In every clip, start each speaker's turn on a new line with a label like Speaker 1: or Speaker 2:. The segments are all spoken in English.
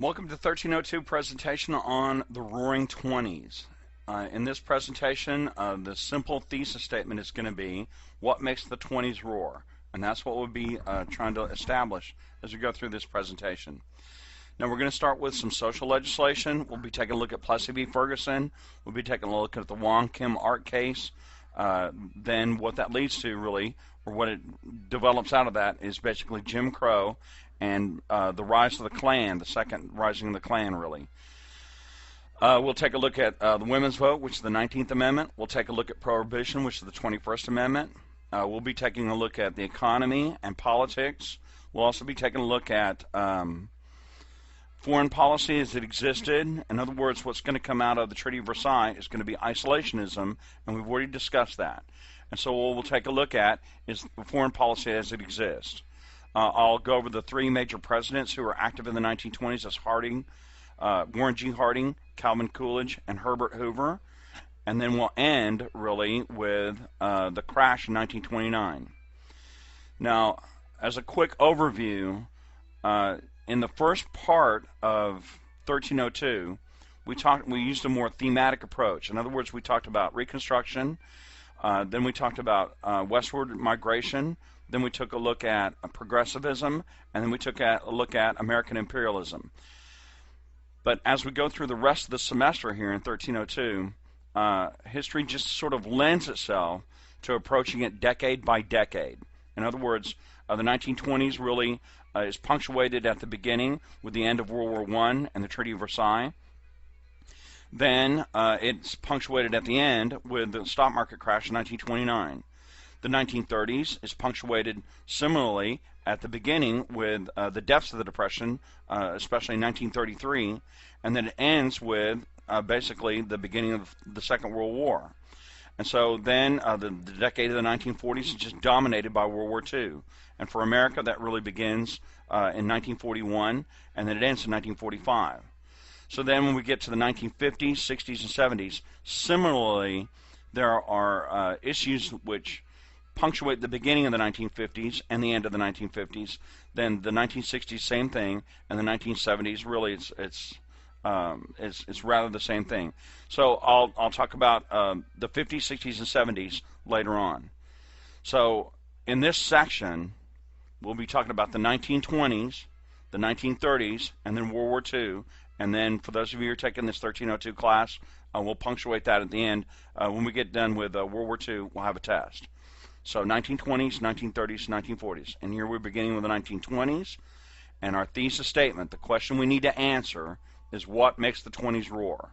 Speaker 1: Welcome to 1302 presentation on the Roaring Twenties. In this presentation, the simple thesis statement is going to be what makes the 20s roar, and that's what we'll be trying to establish as we go through this presentation. Now we're going to start with some social legislation. We'll be taking a look at Plessy v. Ferguson. We'll be taking a look at the Wong Kim Art case. Then what that leads to really, or what it develops out of that, is basically Jim Crow and the rise of the Klan, the second rising of the Klan, really. We'll take a look at the women's vote, which is the 19th Amendment. We'll take a look at Prohibition, which is the 21st Amendment. We'll be taking a look at the economy and politics. We'll also be taking a look at foreign policy as it existed. In other words, what's going to come out of the Treaty of Versailles is going to be isolationism, and we've already discussed that. And so what we'll take a look at is foreign policy as it exists. I'll go over the three major presidents who were active in the 1920s as Warren G. Harding, Calvin Coolidge, and Herbert Hoover. And then we'll end, really, with the crash in 1929. Now, as a quick overview, in the first part of 1302, we used a more thematic approach. In other words, we talked about Reconstruction, then we talked about westward migration, then we took a look at progressivism, and then we took a look at American imperialism. But as we go through the rest of the semester here in 1302, history just sort of lends itself to approaching it decade by decade. In other words, the 1920s really is punctuated at the beginning with the end of World War I and the Treaty of Versailles. Then it's punctuated at the end with the stock market crash in 1929. The 1930s is punctuated similarly at the beginning with the depths of the Depression, especially in 1933, and then it ends with basically the beginning of the Second World War. And so then the decade of the 1940s is just dominated by World War II. And for America, that really begins in 1941, and then it ends in 1945. So then when we get to the 1950s, 60s, and 70s, similarly, there are issues which punctuate the beginning of the 1950s and the end of the 1950s. Then the 1960s, same thing, and the 1970s, really, it's rather the same thing. So I'll talk about the 50s, 60s, and 70s later on. So in this section, we'll be talking about the 1920s, the 1930s, and then World War II. And then for those of you who are taking this 1302 class, we'll punctuate that at the end. When we get done with World War II, we'll have a test. So 1920s, 1930s, 1940s. And here we're beginning with the 1920s. And our thesis statement, the question we need to answer, is what makes the 20s roar?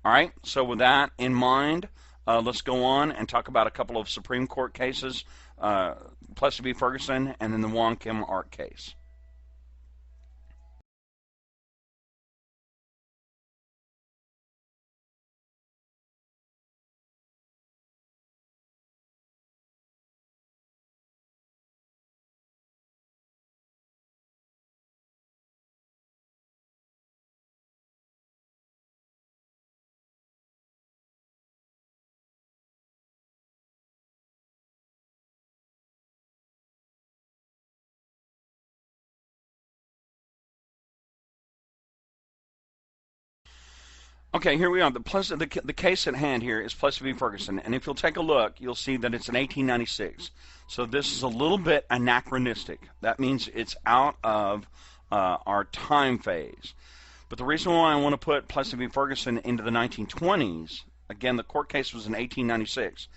Speaker 1: All right, so with that in mind, let's go on and talk about a couple of Supreme Court cases, Plessy v. Ferguson, and then the Wong Kim Art case. Okay, here we are. The case at hand here is Plessy v. Ferguson, and if you'll take a look, you'll see that it's in 1896. So this is a little bit anachronistic. That means it's out of our time phase. But the reason why I want to put Plessy v. Ferguson into the 1920s, again, the court case was in 1896,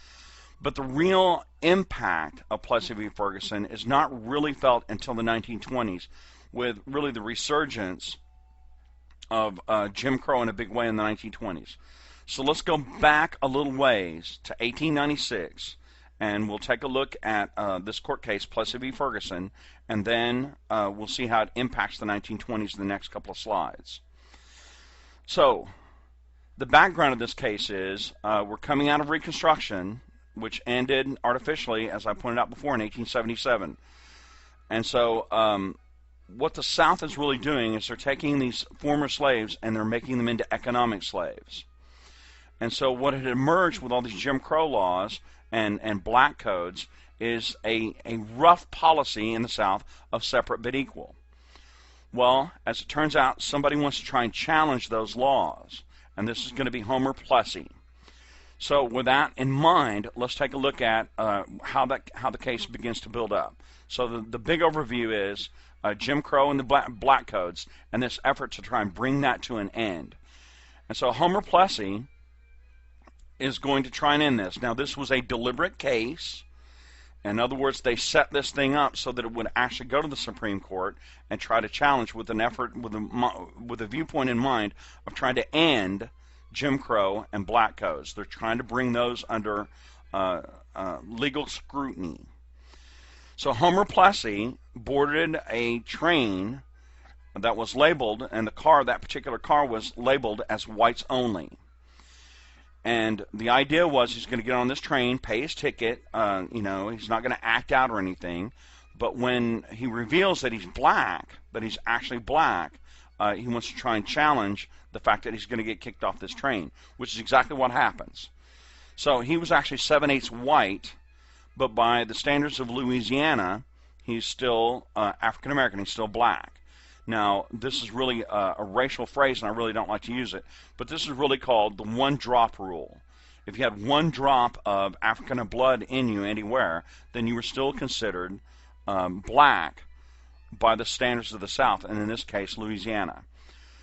Speaker 1: but the real impact of Plessy v. Ferguson is not really felt until the 1920s, with really the resurgence of Jim Crow in a big way in the 1920s. So let's go back a little ways to 1896, and we'll take a look at this court case, Plessy v. Ferguson, and then we'll see how it impacts the 1920s in the next couple of slides. So the background of this case is we're coming out of Reconstruction, which ended artificially, as I pointed out before, in 1877. And so what the South is really doing is they're taking these former slaves and they're making them into economic slaves. And so what had emerged with all these Jim Crow laws and black codes is a rough policy in the South of separate but equal. Well, as it turns out, somebody wants to try and challenge those laws, and this is going to be Homer Plessy. So with that in mind, let's take a look at how the case begins to build up. So the big overview is Jim Crow and the black codes, and this effort to try and bring that to an end. And so Homer Plessy is going to try and end this. Now, this was a deliberate case. In other words, they set this thing up so that it would actually go to the Supreme Court and try to challenge with an effort, with a viewpoint in mind of trying to end Jim Crow and black codes. They're trying to bring those under legal scrutiny. So Homer Plessy boarded a train that was labeled, and that particular car was labeled as whites only. And the idea was he's going to get on this train, pay his ticket, he's not going to act out or anything. But when he reveals that he's black, that he's actually black, he wants to try and challenge the fact that he's going to get kicked off this train, which is exactly what happens. So he was actually 7/8 white, but by the standards of Louisiana, he's still African American, he's still black. Now, this is really a racial phrase, and I really don't like to use it, but this is really called the one-drop rule. If you had one drop of African blood in you anywhere, then you were still considered black by the standards of the South, and in this case, Louisiana.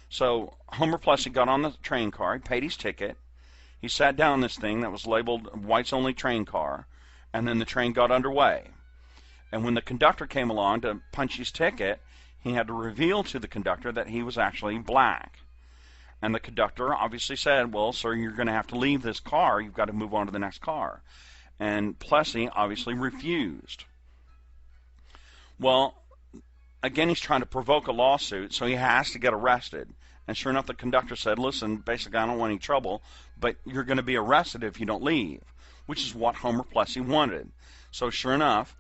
Speaker 1: So Homer Plessy got on the train car, he paid his ticket, he sat down in this thing that was labeled whites-only train car, and then the train got underway. And when the conductor came along to punch his ticket, he had to reveal to the conductor that he was actually black. And the conductor obviously said, well, sir, you're going to have to leave this car. You've got to move on to the next car. And Plessy obviously refused. Well, again, he's trying to provoke a lawsuit, so he has to get arrested. And sure enough, the conductor said, listen, basically, I don't want any trouble, but you're going to be arrested if you don't leave, which is what Homer Plessy wanted. So sure enough,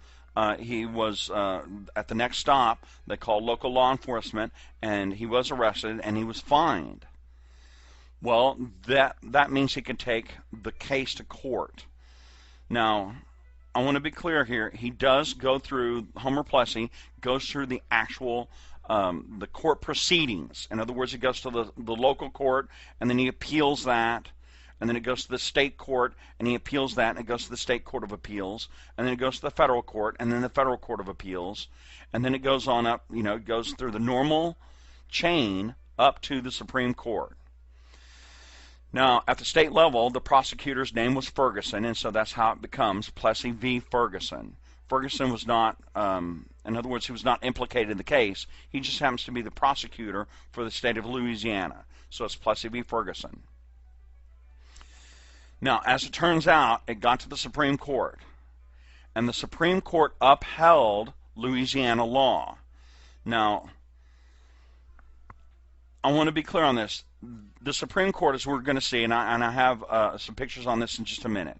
Speaker 1: he was at the next stop. They called local law enforcement, and he was arrested, and he was fined. Well, that means he can take the case to court. Now, I want to be clear here. He does go through, Homer Plessy goes through the actual the court proceedings. In other words, he goes to the local court, and then he appeals that. And then it goes to the state court, and he appeals that, and it goes to the state court of appeals, and then it goes to the federal court, and then the federal court of appeals, and then it goes on up, it goes through the normal chain up to the Supreme Court. Now, at the state level, the prosecutor's name was Ferguson, and so that's how it becomes Plessy v. Ferguson. Ferguson was not, in other words, he was not implicated in the case. He just happens to be the prosecutor for the state of Louisiana. So it's Plessy v. Ferguson. Now, as it turns out, it got to the Supreme Court, and the Supreme Court upheld Louisiana law. Now, I want to be clear on this. The Supreme Court, as we're going to see, and I have some pictures on this in just a minute.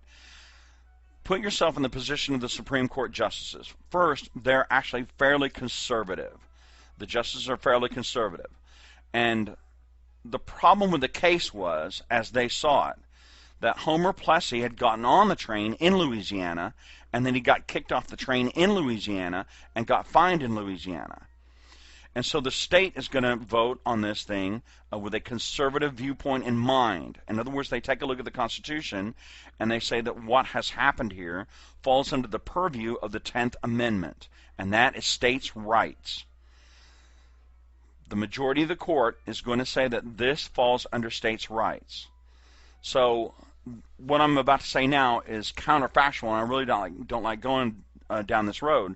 Speaker 1: Put yourself in the position of the Supreme Court justices. First, they're actually fairly conservative. The justices are fairly conservative. And the problem with the case was, as they saw it, that Homer Plessy had gotten on the train in Louisiana, and then he got kicked off the train in Louisiana and got fined in Louisiana. And so the state is going to vote on this thing with a conservative viewpoint in mind. In other words, they take a look at the Constitution, and they say that what has happened here falls under the purview of the 10th Amendment, and that is states' rights. The majority of the court is going to say that this falls under states' rights. So what I'm about to say now is counterfactual, and I really don't like going down this road.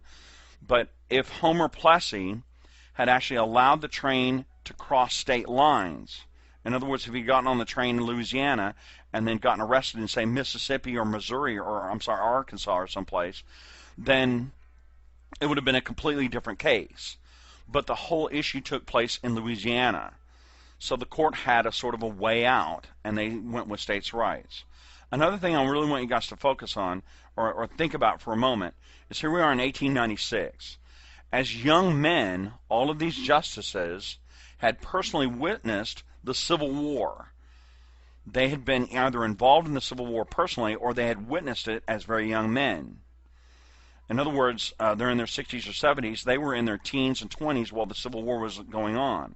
Speaker 1: But if Homer Plessy had actually allowed the train to cross state lines, in other words, if he'd gotten on the train in Louisiana and then gotten arrested in, say, Mississippi or Missouri or, Arkansas or someplace, then it would have been a completely different case. But the whole issue took place in Louisiana. So the court had a sort of a way out, and they went with states' rights. Another thing I really want you guys to focus on, or think about for a moment, is here we are in 1896. As young men, all of these justices had personally witnessed the Civil War. They had been either involved in the Civil War personally, or they had witnessed it as very young men. In other words, they're in their 60s or 70s. They were in their teens and 20s while the Civil War was going on.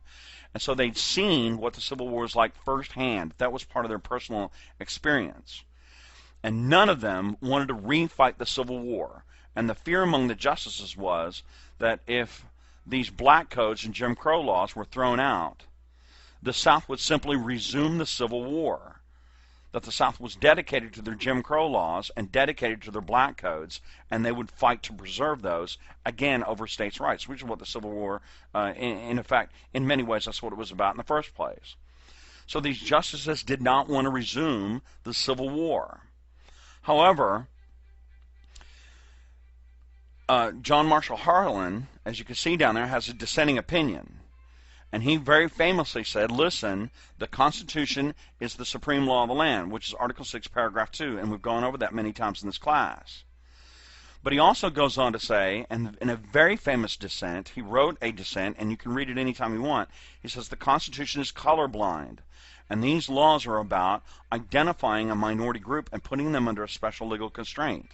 Speaker 1: And so they'd seen what the Civil War was like firsthand. That was part of their personal experience. And none of them wanted to refight the Civil War. And the fear among the justices was that if these black codes and Jim Crow laws were thrown out, the South would simply resume the Civil War. That the South was dedicated to their Jim Crow laws and dedicated to their black codes, and they would fight to preserve those, again, over states' rights, which is what the Civil War, in effect, in many ways, that's what it was about in the first place. So these justices did not want to resume the Civil War. However, John Marshall Harlan, as you can see down there, has a dissenting opinion. And he very famously said, listen, the Constitution is the supreme law of the land, which is Article 6, Paragraph 2, and we've gone over that many times in this class. But he also goes on to say, and in a very famous dissent, he wrote a dissent, and you can read it anytime you want, he says the Constitution is colorblind, and these laws are about identifying a minority group and putting them under a special legal constraint.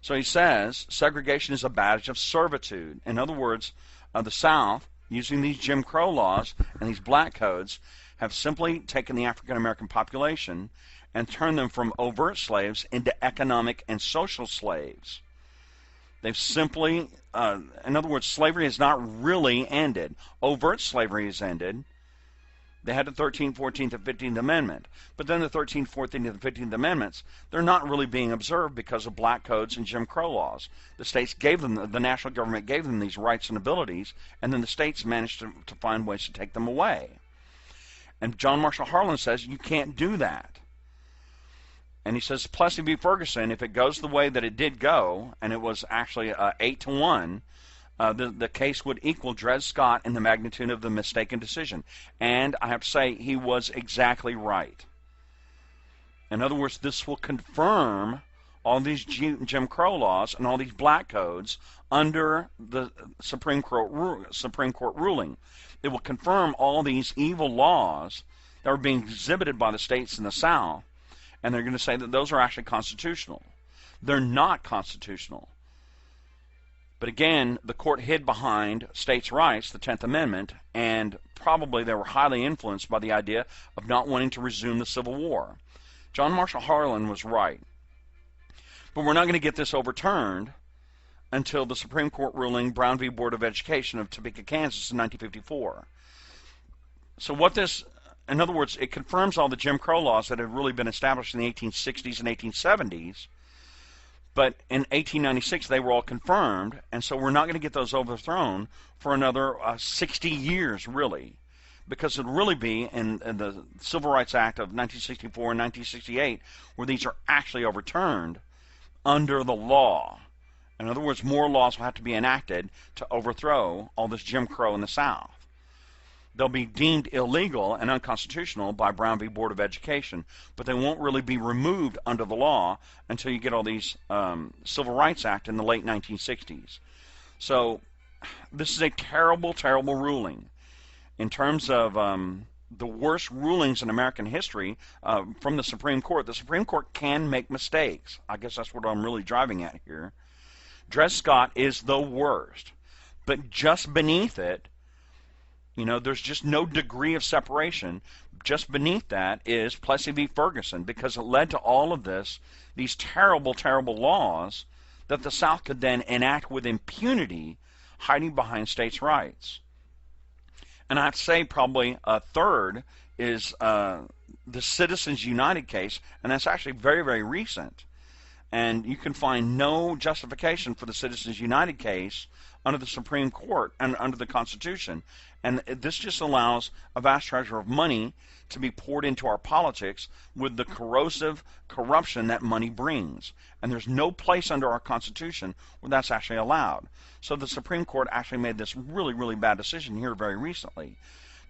Speaker 1: So he says segregation is a badge of servitude. In other words, the South, using these Jim Crow laws and these black codes, have simply taken the African American population and turned them from overt slaves into economic and social slaves. They've simply, in other words, slavery has not really ended. Overt slavery has ended. They had the 13th, 14th, and 15th Amendment. But then the 13th, 14th, and 15th Amendments, they're not really being observed because of black codes and Jim Crow laws. The states gave them, the national government gave them these rights and abilities, and then the states managed to find ways to take them away. And John Marshall Harlan says you can't do that. And he says Plessy v. Ferguson, if it goes the way that it did go, and it was actually 8-1, the case would equal Dred Scott in the magnitude of the mistaken decision. And I have to say, he was exactly right. In other words, this will confirm all these Jim Crow laws and all these black codes under the Supreme Court ruling. It will confirm all these evil laws that are being exhibited by the states in the South, and they're going to say that those are actually constitutional. They're not constitutional. But again, the court hid behind states' rights, the 10th Amendment, and probably they were highly influenced by the idea of not wanting to resume the Civil War. John Marshall Harlan was right. But we're not going to get this overturned until the Supreme Court ruling Brown v. Board of Education of Topeka, Kansas in 1954. So what this, in other words, it confirms all the Jim Crow laws that had really been established in the 1860s and 1870s. But in 1896, they were all confirmed, and so we're not going to get those overthrown for another 60 years, really, because it would really be in the Civil Rights Act of 1964 and 1968 where these are actually overturned under the law. In other words, more laws will have to be enacted to overthrow all this Jim Crow in the South. They'll be deemed illegal and unconstitutional by Brown v. Board of Education, but they won't really be removed under the law until you get all these Civil Rights Act in the late 1960s. So this is a terrible, terrible ruling. In terms of the worst rulings in American history from the Supreme Court can make mistakes. I guess that's what I'm really driving at here. Dred Scott is the worst, but just beneath it, you know, there's just no degree of separation. Just beneath that is Plessy v. Ferguson, because it led to all of this, these terrible, terrible laws that the South could then enact with impunity, hiding behind states' rights. And I have to say probably a third is the Citizens United case, and that's actually very, very recent. And you can find no justification for the Citizens United case under the Supreme Court and under the Constitution. And this just allows a vast treasure of money to be poured into our politics with the corrosive corruption that money brings. And there's no place under our Constitution where that's actually allowed. So the Supreme Court actually made this really, really bad decision here very recently.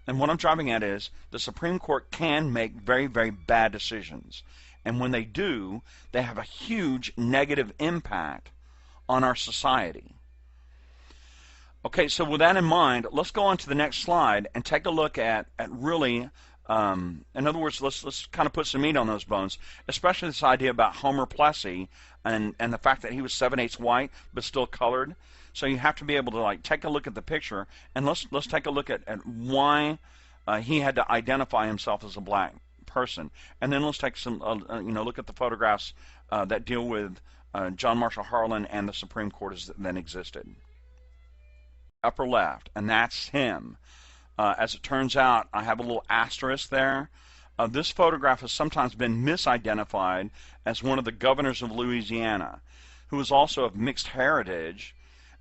Speaker 1: And what I'm driving at is the Supreme Court can make very, very bad decisions. And when they do, they have a huge negative impact on our society. Okay, so with that in mind, let's go on to the next slide and take a look at really In other words, let's kind of put some meat on those bones, especially this idea about Homer Plessy and the fact that he was 7/8 white but still colored. So you have to be able to like take a look at the picture, and let's take a look at why he had to identify himself as a black person, and then let's take some look at the photographs that deal with John Marshall Harlan and the Supreme Court as then existed. Upper left, and that's him. As it turns out, I have a little asterisk there. This photograph has sometimes been misidentified as one of the governors of Louisiana, who was also of mixed heritage,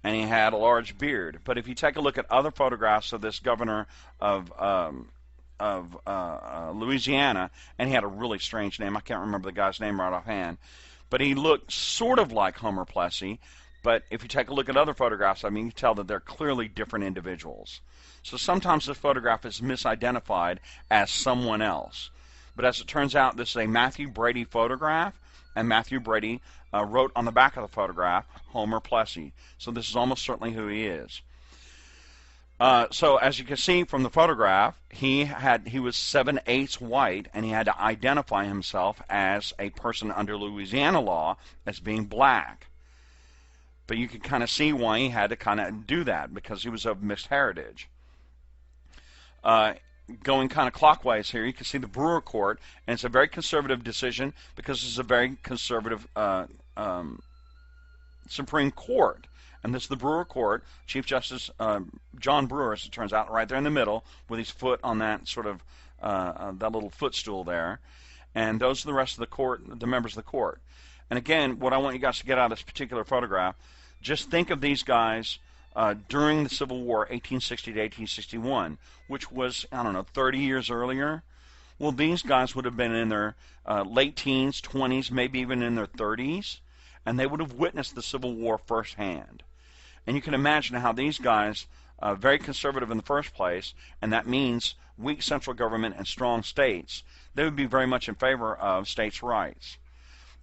Speaker 1: and he had a large beard. But if you take a look at other photographs of this governor of Louisiana, and he had a really strange name. I can't remember the guy's name right offhand, but he looked sort of like Homer Plessy. But if you take a look at other photographs, I mean, you can tell that they're clearly different individuals. So sometimes this photograph is misidentified as someone else. But as it turns out, this is a Matthew Brady photograph, and Matthew Brady wrote on the back of the photograph, Homer Plessy. So this is almost certainly who he is. So as you can see from the photograph, he was 7/8 white, and he had to identify himself as a person under Louisiana law as being black. But you can kind of see why he had to kind of do that, because he was of mixed heritage. Going kind of clockwise here, you can see the Brewer Court, and it's a very conservative decision because it's a very conservative Supreme Court. And this is the Brewer Court, Chief Justice John Brewer, as it turns out, right there in the middle, with his foot on that sort of that little footstool there. And those are the rest of the court, the members of the court. And again, what I want you guys to get out of this particular photograph, just think of these guys during the Civil War, 1860 to 1861, which was, I don't know, 30 years earlier. Well, these guys would have been in their late teens, 20s, maybe even in their 30s, and they would have witnessed the Civil War firsthand. And you can imagine how these guys, very conservative in the first place, and that means weak central government and strong states, they would be very much in favor of states' rights.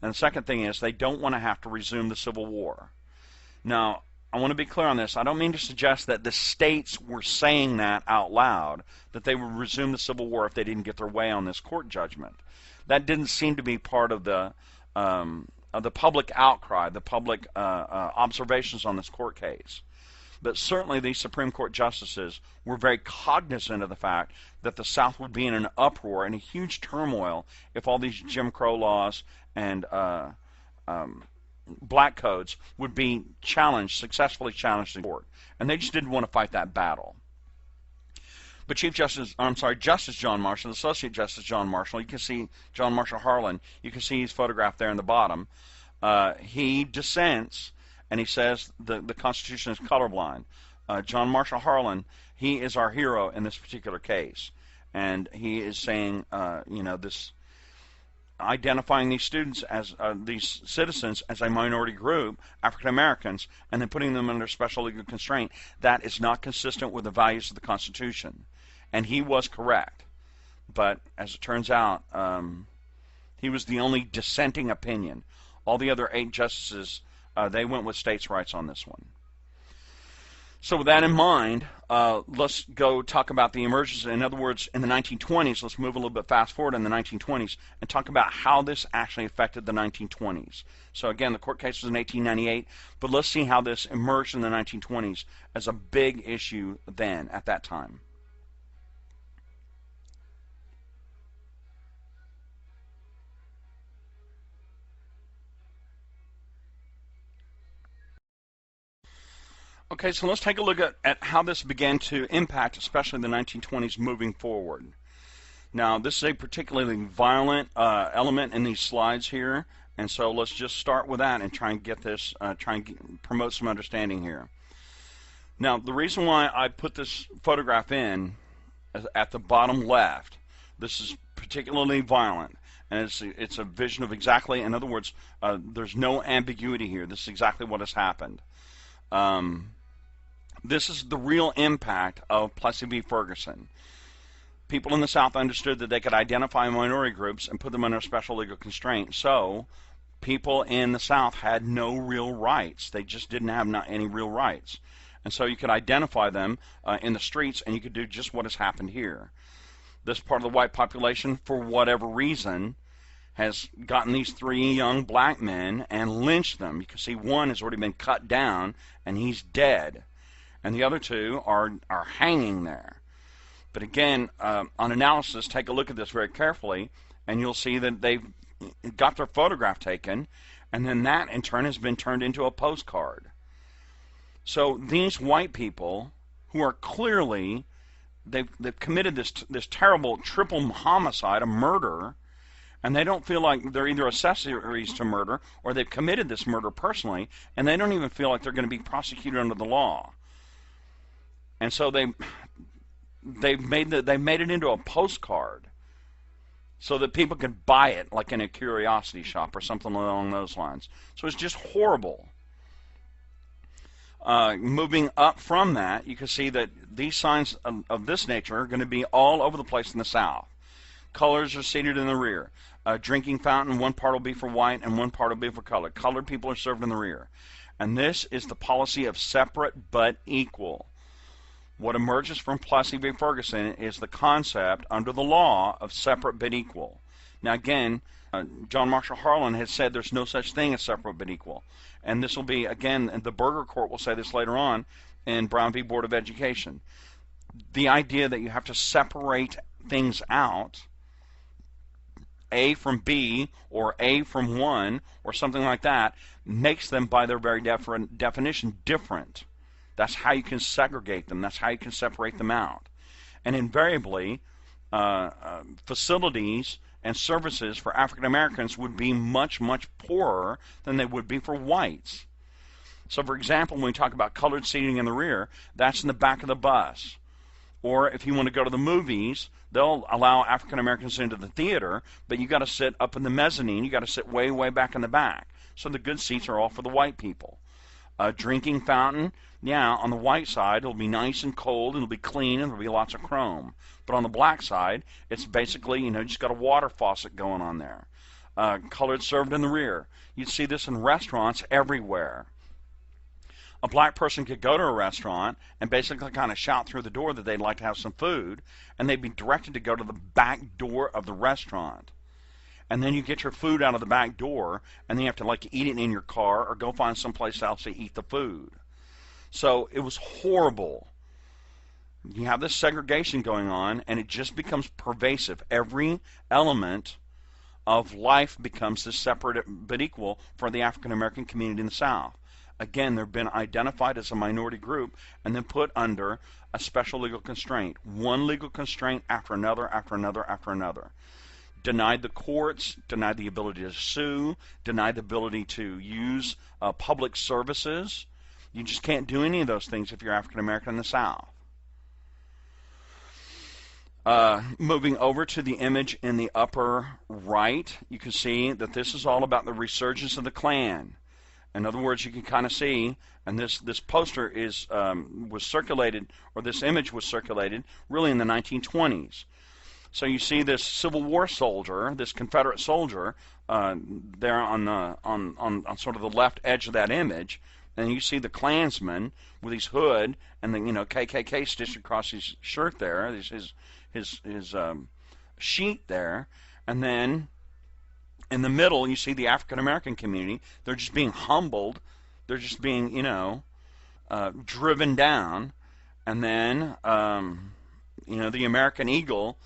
Speaker 1: And the second thing is they don't want to have to resume the Civil War. Now, I want to be clear on this. I don't mean to suggest that the states were saying that out loud, that they would resume the Civil War if they didn't get their way on this court judgment. That didn't seem to be part of the public outcry, the public observations on this court case. But certainly these Supreme Court justices were very cognizant of the fact that the South would be in an uproar and a huge turmoil if all these Jim Crow laws and black codes would be challenged, successfully challenged in court. And they just didn't want to fight that battle. But Justice John Marshall, Associate Justice John Marshall, you can see John Marshall Harlan, you can see his photograph there in the bottom. He dissents, and he says the Constitution is colorblind. John Marshall Harlan, he is our hero in this particular case. And he is saying, this identifying these students as these citizens as a minority group, African Americans, and then putting them under special legal constraint, that is not consistent with the values of the Constitution. And he was correct. But as it turns out, he was the only dissenting opinion. All the other 8 justices, they went with states' rights on this one. So with that in mind, let's go talk about the emergence. In other words, in the 1920s, let's move a little bit fast forward in the 1920s and talk about how this actually affected the 1920s. So again, the court case was in 1898, but let's see how this emerged in the 1920s as a big issue then, at that time. Okay, so let's take a look at how this began to impact, especially the 1920s moving forward. Now, this is a particularly violent element in these slides here, and so let's just start with that and try and get this, promote some understanding here. Now, the reason why I put this photograph in at the bottom left, this is particularly violent, and it's a vision of exactly, in other words, there's no ambiguity here. This is exactly what has happened. This is the real impact of Plessy v. Ferguson. People in the South understood that they could identify minority groups and put them under special legal constraint. So people in the South had no real rights. They just didn't have any real rights. And so you could identify them in the streets, and you could do just what has happened here. this part of the white population, for whatever reason, has gotten these 3 young black men and lynched them. You can see one has already been cut down and he's dead, and the other 2 are hanging there. But again, on analysis, take a look at this very carefully, and you'll see that they've got their photograph taken, and then that in turn has been turned into a postcard. So these white people, who are clearly, they've committed this terrible triple homicide, a murder, and they don't feel like they're either accessories to murder or they've committed this murder personally, and they don't even feel like they're going to be prosecuted under the law. And so they've made it into a postcard so that people can buy it like in a curiosity shop or something along those lines. So it's just horrible. Moving up from that, you can see that these signs of this nature are going to be all over the place in the South. Colors are seated in the rear. Drinking fountain, one part will be for white and one part will be for colored. Colored people are served in the rear. And this is the policy of separate but equal. What emerges from Plessy v. Ferguson is the concept under the law of separate but equal. Now again, John Marshall Harlan has said there's no such thing as separate but equal. And this will be, again, the Berger Court will say this later on in Brown v. Board of Education. The idea that you have to separate things out, A from B or A from 1 or something like that, makes them by their very definition different. That's how you can segregate them. That's how you can separate them out. And invariably, facilities and services for African Americans would be much, much poorer than they would be for whites. So, for example, when we talk about colored seating in the rear, that's in the back of the bus. Or if you want to go to the movies, they'll allow African Americans into the theater, but you got to sit up in the mezzanine. You got to sit way, way back in the back. So the good seats are all for the white people. A drinking fountain, yeah, on the white side, it'll be nice and cold, it'll be clean, and there'll be lots of chrome. But on the black side, it's basically, just got a water faucet going on there. Colored served in the rear. You'd see this in restaurants everywhere. A black person could go to a restaurant and basically kind of shout through the door that they'd like to have some food, and they'd be directed to go to the back door of the restaurant. And then you get your food out of the back door, and then you have to eat it in your car or go find someplace else to eat the food. So it was horrible. You have this segregation going on, and it just becomes pervasive. Every element of life becomes this separate but equal for the African American community in the South. Again, they've been identified as a minority group and then put under a special legal constraint. One legal constraint after another, after another, after another. Denied the courts, denied the ability to sue, denied the ability to use public services. You just can't do any of those things if you're African American in the South. Moving over to the image in the upper right, you can see that this is all about the resurgence of the Klan. In other words, you can kind of see, and this poster was circulated, or this image was circulated, really in the 1920s. So you see this Civil War soldier, this Confederate soldier, there on sort of the left edge of that image, and you see the Klansman with his hood and the KKK stitched across his shirt there, his sheet there, and then in the middle you see the African American community. They're just being humbled, they're just being driven down, and then the American Eagle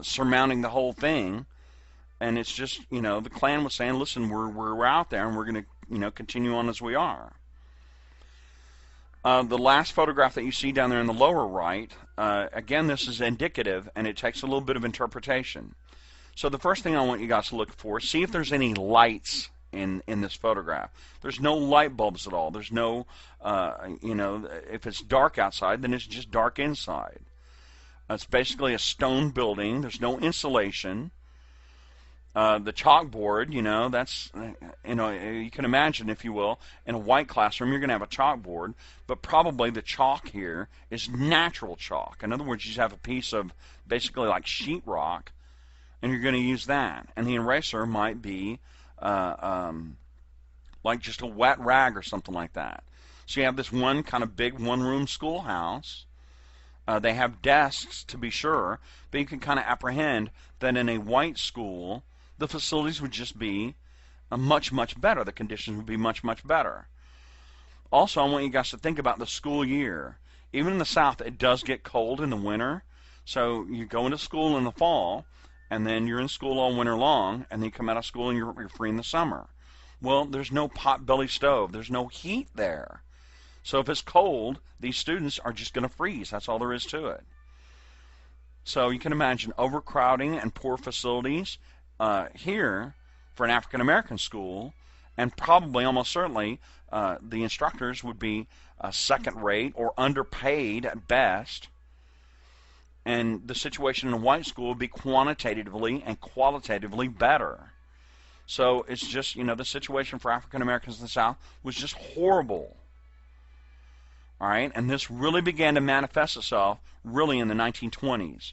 Speaker 1: surmounting the whole thing, and it's just the Klan was saying, listen, we're out there and we're going to continue on as we are. The last photograph that you see down there in the lower right, again, this is indicative, and it takes a little bit of interpretation. So the first thing I want you guys to look for, see if there's any lights in this photograph. There's no light bulbs at all. There's no, if it's dark outside, then it's just dark inside. It's basically a stone building. There's no insulation. The chalkboard, that's, you can imagine, if you will, in a white classroom, you're going to have a chalkboard, but probably the chalk here is natural chalk. In other words, you just have a piece of basically like sheetrock, and you're going to use that. And the eraser might be like just a wet rag or something like that. So you have this one kind of big one-room schoolhouse. They have desks, to be sure, but you can kind of apprehend that in a white school, the facilities would just be much, much better. The conditions would be much, much better. Also, I want you guys to think about the school year. Even in the South, it does get cold in the winter. So you go into school in the fall, and then you're in school all winter long, and then you come out of school and you're free in the summer. Well, there's no pot-belly stove. There's no heat there. So if it's cold, these students are just going to freeze. That's all there is to it. So you can imagine overcrowding and poor facilities here for an African-American school, and probably, almost certainly, the instructors would be second-rate or underpaid at best. And the situation in a white school would be quantitatively and qualitatively better. So it's just, the situation for African Americans in the South was just horrible. All right, and this really began to manifest itself really in the 1920s.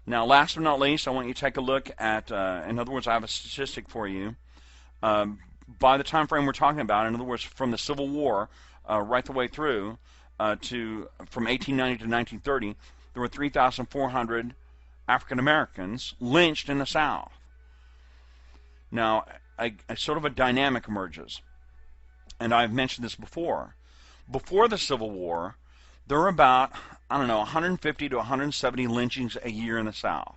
Speaker 1: Now, last but not least, I want you to take a look at, in other words, I have a statistic for you. By the time frame we're talking about, in other words, from the Civil War right the way through from 1890 to 1930, there were 3,400 African Americans lynched in the South. Now, a sort of a dynamic emerges, and I've mentioned this before. Before the Civil War, there were about, 150 to 170 lynchings a year in the South.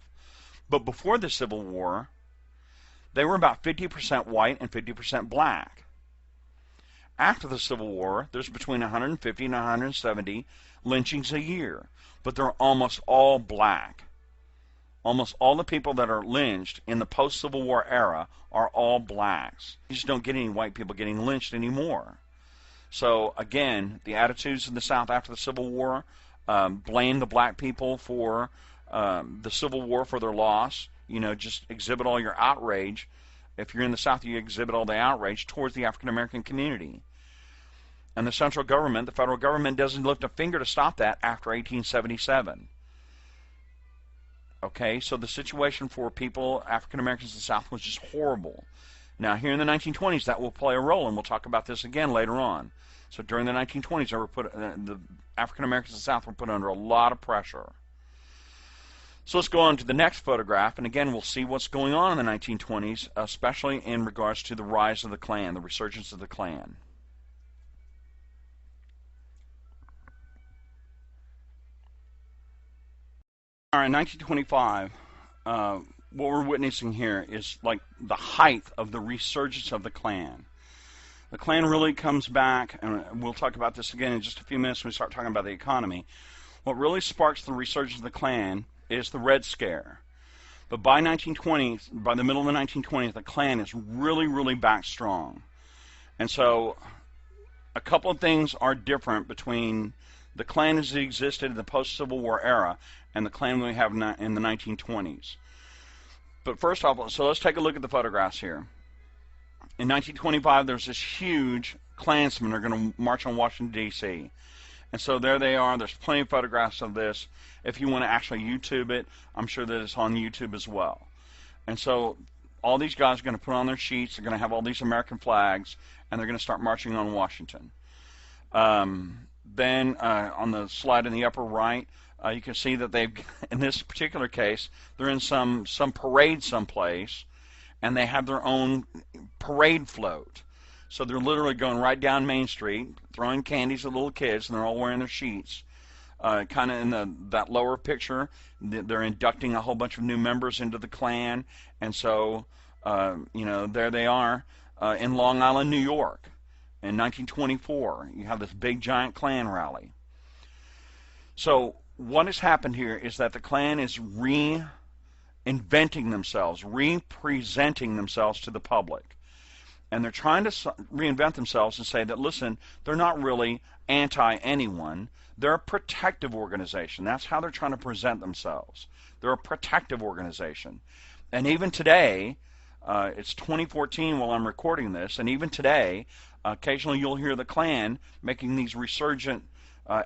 Speaker 1: But before the Civil War, they were about 50% white and 50% black. After the Civil War, there's between 150 and 170 lynchings a year, but they're almost all black. Almost all the people that are lynched in the post-Civil War era are all blacks. You just don't get any white people getting lynched anymore. So, again, the attitudes in the South after the Civil War blame the black people for the Civil War for their loss. Just exhibit all your outrage. If you're in the South, you exhibit all the outrage towards the African-American community. And the central government, the federal government, doesn't lift a finger to stop that after 1877. Okay, so the situation for people, African-Americans in the South, was just horrible. Now, here in the 1920s, that will play a role, and we'll talk about this again later on. So during the 1920s, the African-Americans in the South were put under a lot of pressure. So let's go on to the next photograph, and again, we'll see what's going on in the 1920s, especially in regards to the rise of the Klan, the resurgence of the Klan. All right, in 1925, what we're witnessing here is like the height of the resurgence of the Klan. The Klan really comes back, and we'll talk about this again in just a few minutes when we start talking about the economy. What really sparks the resurgence of the Klan is the Red Scare. But by the middle of the 1920s, the Klan is really, really back strong. And so a couple of things are different between the Klan as it existed in the post-Civil War era and the Klan we have in the 1920s. But first off, so let's take a look at the photographs here. In 1925, there's this huge Klansmen are going to march on Washington, D.C. And so there they are. There's plenty of photographs of this. If you want to actually YouTube it, I'm sure that it's on YouTube as well. And so all these guys are going to put on their sheets. They're going to have all these American flags, and they're going to start marching on Washington. Then on the slide in the upper right, you can see that they've, in this particular case, they're in some parade someplace, and they have their own parade float. So they're literally going right down Main Street, throwing candies at little kids, and they're all wearing their sheets. Kind of in that lower picture, they're inducting a whole bunch of new members into the Klan, and so, there they are in Long Island, New York. In 1924, you have this big giant Klan rally. So what has happened here is that the Klan is reinventing themselves, representing themselves to the public. And they're trying to reinvent themselves and say that, listen, they're not really anti-anyone. They're a protective organization. That's how they're trying to present themselves. They're a protective organization. And even today, it's 2014 while I'm recording this, and even today, occasionally you'll hear the Klan making these resurgent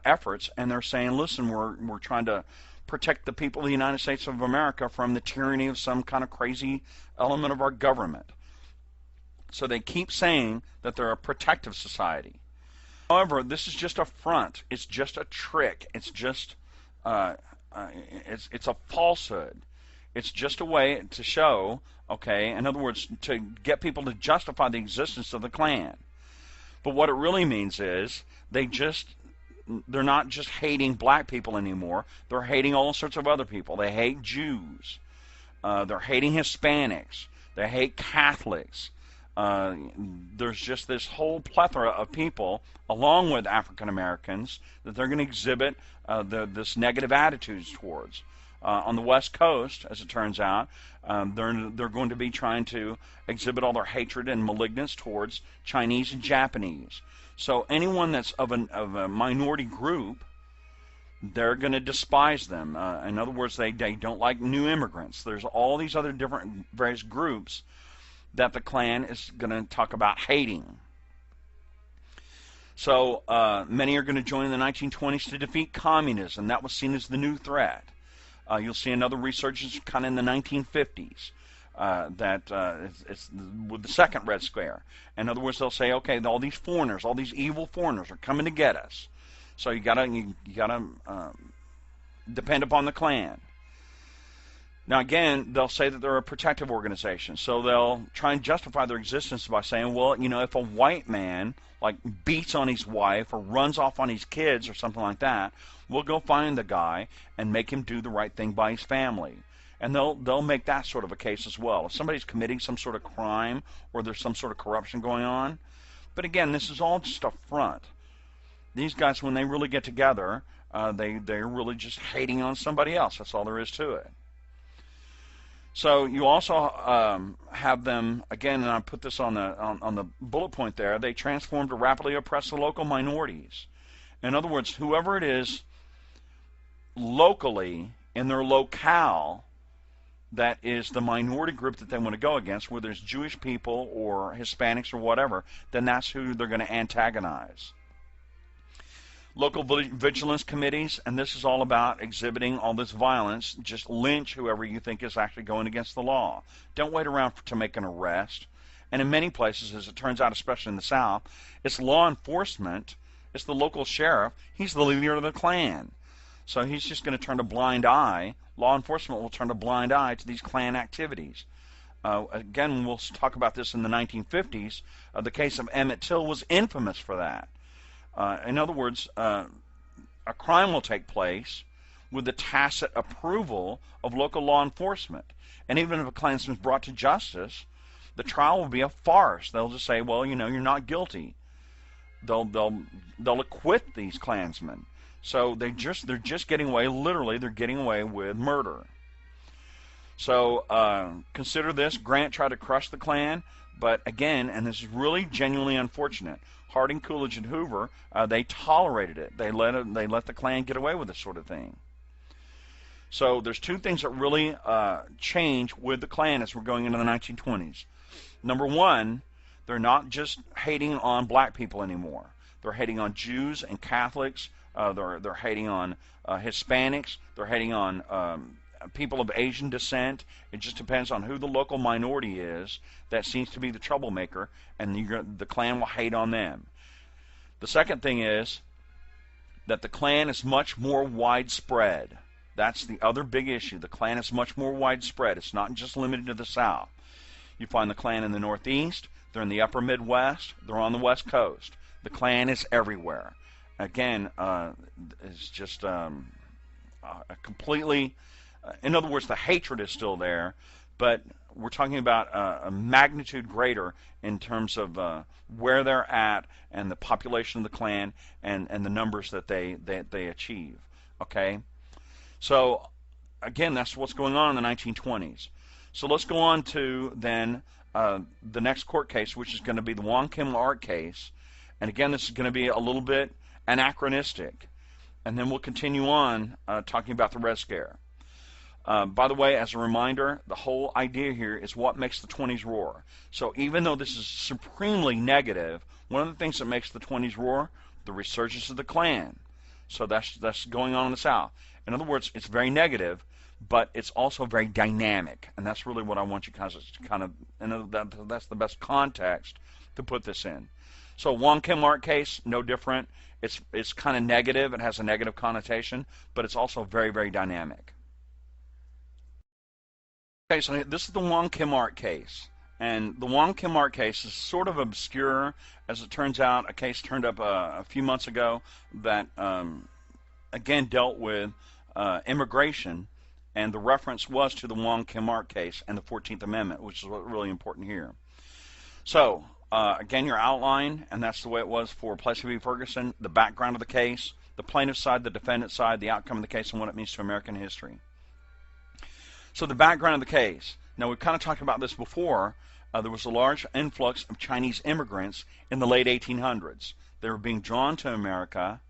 Speaker 1: efforts, and they're saying, listen, we're trying to protect the people of the United States of America from the tyranny of some kind of crazy element of our government. So they keep saying that they're a protective society. However, this is just a front. It's just a trick. It's just it's a falsehood. It's just a way to show, okay, in other words, to get people to justify the existence of the Klan. But what it really means is they're not just hating black people anymore. They're hating all sorts of other people. They hate Jews. They're hating Hispanics. They hate Catholics. There's just this whole plethora of people, along with African Americans, that they're going to exhibit this negative attitudes towards. On the West Coast, as it turns out, they're going to be trying to exhibit all their hatred and malignance towards Chinese and Japanese. So anyone that's of a minority group, they're going to despise them. In other words, they don't like new immigrants. There's all these other different various groups that the Klan is going to talk about hating. So many are going to join in the 1920s to defeat communism. That was seen as the new threat. You'll see another resurgence kind of in the 1950s. It's with the second Red Scare. In other words, they'll say, okay, all these foreigners, all these evil foreigners are coming to get us. So you gotta depend upon the Klan. Now again, they'll say that they're a protective organization, so they'll try and justify their existence by saying, well, you know, if a white man like beats on his wife or runs off on his kids or something like that, we'll go find the guy and make him do the right thing by his family. And they'll make that sort of a case as well. If somebody's committing some sort of crime or there's some sort of corruption going on. But again, this is all just a front. These guys, when they really get together, they're really just hating on somebody else. That's all there is to it. So you also have them, again, and I put this on the bullet point there, they transform to rapidly oppress the local minorities. In other words, whoever it is locally in their locale that is the minority group that they want to go against, whether it's Jewish people or Hispanics or whatever, then that's who they're going to antagonize. Local vigilance committees, and this is all about exhibiting all this violence. Just lynch whoever you think is actually going against the law. Don't wait around to make an arrest. And in many places, as it turns out, especially in the South, it's law enforcement, it's the local sheriff, he's the leader of the Klan. So he's just going to turn a blind eye. Law enforcement will turn a blind eye to these Klan activities. Again, we'll talk about this in the 1950s. The case of Emmett Till was infamous for that. In other words, a crime will take place with the tacit approval of local law enforcement. And even if a Klansman is brought to justice, the trial will be a farce. They'll just say, well, you know, you're not guilty. They'll acquit these Klansmen. So they're just getting away, literally, they're getting away with murder. So consider this. Grant tried to crush the Klan, but again, and this is really genuinely unfortunate, Harding, Coolidge, and Hoover, they tolerated it. They let the Klan get away with this sort of thing. So there's two things that really change with the Klan as we're going into the 1920s. Number one, they're not just hating on black people anymore. They're hating on Jews and Catholics. They're hating on Hispanics. They're hating on people of Asian descent. It just depends on who the local minority is that seems to be the troublemaker, and the Klan will hate on them. The second thing is that the Klan is much more widespread. That's the other big issue. The Klan is much more widespread. It's not just limited to the South. You find the Klan in the Northeast. They're in the upper Midwest. They're on the West Coast. The Klan is everywhere. Again, it's just a completely, in other words, the hatred is still there, but we're talking about a magnitude greater in terms of where they're at and the population of the Klan and the numbers that they achieve. Okay? So, again, that's what's going on in the 1920s. So let's go on to then the next court case, which is going to be the Wong Kim Ark case. And again, this is going to be a little bit anachronistic. And then we'll continue on talking about the Red Scare. By the way, as a reminder, the whole idea here is what makes the 20s roar. So even though this is supremely negative, one of the things that makes the 20s roar, the resurgence of the Klan. So that's going on in the South. In other words, it's very negative, but it's also very dynamic. And that's really what I want you guys to kind of, and that's the best context to put this in. So Wong Kim Ark case, no different. It's kind of negative. It has a negative connotation, but it's also very, very dynamic. Okay, so this is the Wong Kim Ark case. And the Wong Kim Ark case is sort of obscure. As it turns out, a case turned up a few months ago that, again, dealt with immigration. And the reference was to the Wong Kim Ark case and the 14th Amendment, which is what's really important here. So, again, your outline, and that's the way it was for Plessy v. Ferguson, the background of the case, the plaintiff's side, the defendant's side, the outcome of the case, and what it means to American history. So the background of the case. Now, we've kind of talked about this before. There was a large influx of Chinese immigrants in the late 1800s. They were being drawn to America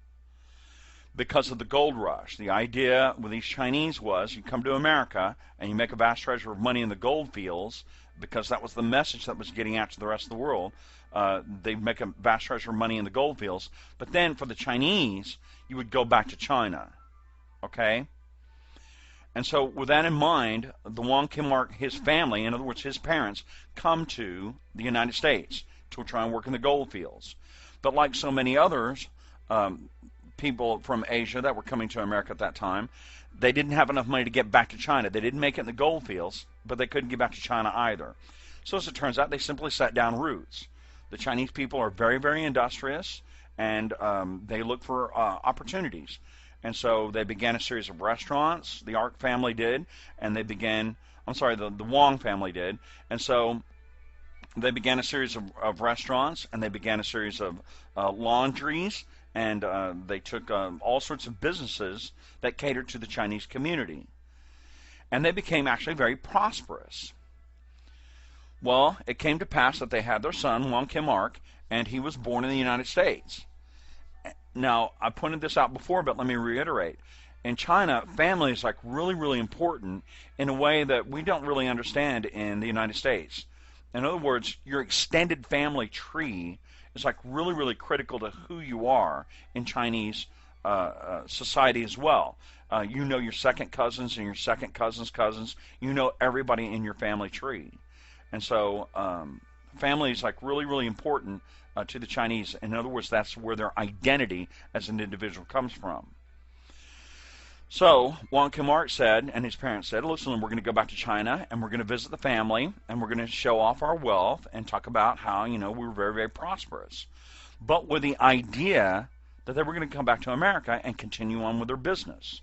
Speaker 1: because of the gold rush. The idea with these Chinese was you come to America and you make a vast treasure of money in the gold fields, because that was the message that was getting out to the rest of the world. They'd make a vast treasure of money in the gold fields. But then for the Chinese, you would go back to China. Okay? And so with that in mind, the Wong Kim Ark, his family, in other words, his parents, come to the United States to try and work in the gold fields. But like so many others, people from Asia that were coming to America at that time, they didn't have enough money to get back to China. They didn't make it in the gold fields, but they couldn't get back to China either. So as it turns out, they simply set down roots. The Chinese people are very, very industrious, and they look for opportunities. And so they began a series of restaurants. The Ark family did, and they began, the Wong family did. And so they began a series of restaurants, and they began a series of laundries, and they took all sorts of businesses that catered to the Chinese community. And they became actually very prosperous. Well, it came to pass that they had their son, Wong Kim Ark, and he was born in the United States. Now, I pointed this out before, but let me reiterate. In China, family is like really, really important in a way that we don't really understand in the United States. In other words, your extended family tree is like really, really critical to who you are in Chinese society as well. You know your second cousins and your second cousin's cousins. You know everybody in your family tree. And so family is like really, really important to the Chinese. In other words, that's where their identity as an individual comes from. So Wong Kim Ark said, and his parents said, listen, we're going to go back to China, and we're going to visit the family, and we're going to show off our wealth and talk about how, we were very, very prosperous. But with the idea that they were going to come back to America and continue on with their business.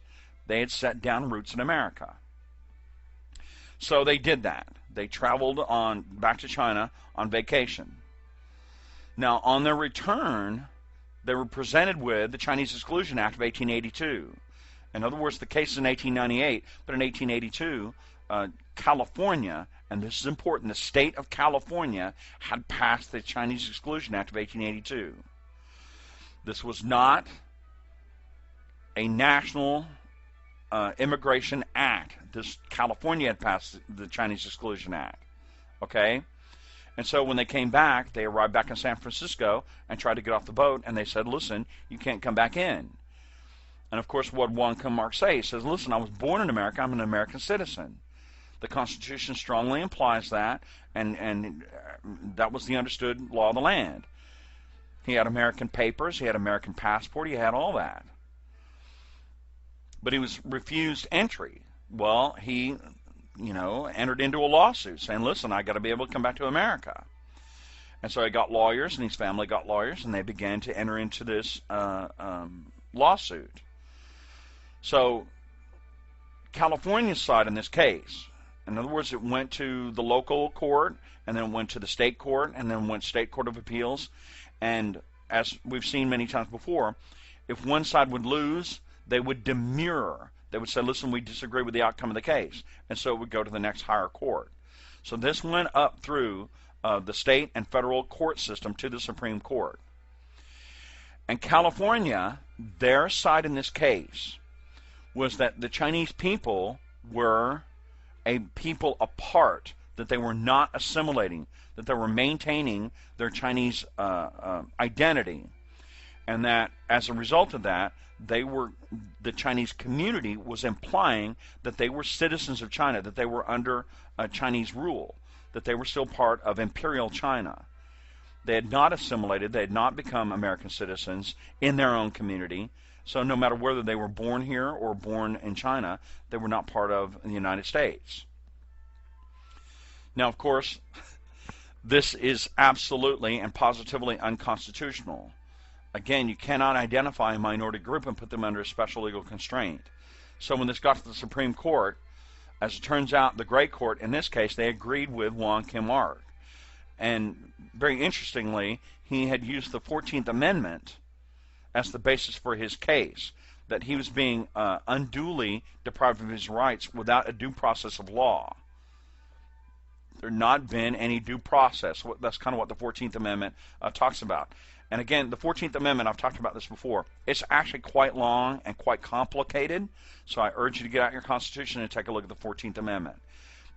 Speaker 1: They had set down roots in America. So they did that. They traveled back to China on vacation. Now, on their return, they were presented with the Chinese Exclusion Act of 1882. In other words, the case is in 1898, but in 1882, California, and this is important, the state of California had passed the Chinese Exclusion Act of 1882. This was not a national immigration act. California had passed the Chinese Exclusion Act. Okay? And so when they came back, they arrived back in San Francisco and tried to get off the boat, and they said, listen, you can't come back in. And of course, what Wong Kim Ark says, he says, listen, I was born in America, I'm an American citizen. The Constitution strongly implies that, and that was the understood law of the land. He had American papers, he had American passport, he had all that. But he was refused entry. Well, he, entered into a lawsuit saying, listen, I got to be able to come back to America. And so he got lawyers, and his family got lawyers, and they began to enter into this lawsuit. So California's side in this case, in other words, it went to the local court, and then it went to the state court, and then went state court of appeals. And as we've seen many times before, if one side would lose, they would demur. They would say, listen, we disagree with the outcome of the case. And so it would go to the next higher court. So this went up through the state and federal court system to the Supreme Court. And California, their side in this case was that the Chinese people were a people apart, that they were not assimilating, that they were maintaining their Chinese identity, and that as a result of that, the Chinese community was implying that they were citizens of China, that they were under Chinese rule, that they were still part of imperial China. They had not assimilated. They had not become American citizens in their own community. So no matter whether they were born here or born in China, they were not part of the United States. Now, of course, this is absolutely and positively unconstitutional. Again, you cannot identify a minority group and put them under a special legal constraint. So when this got to the Supreme Court, as it turns out, the Great Court, in this case, they agreed with Wong Kim Ark. And very interestingly, he had used the 14th Amendment as the basis for his case, that he was being unduly deprived of his rights without a due process of law. There had not been any due process. That's kind of what the 14th Amendment talks about. And again, the 14th Amendment, I've talked about this before, it's actually quite long and quite complicated, so I urge you to get out your Constitution and take a look at the 14th Amendment.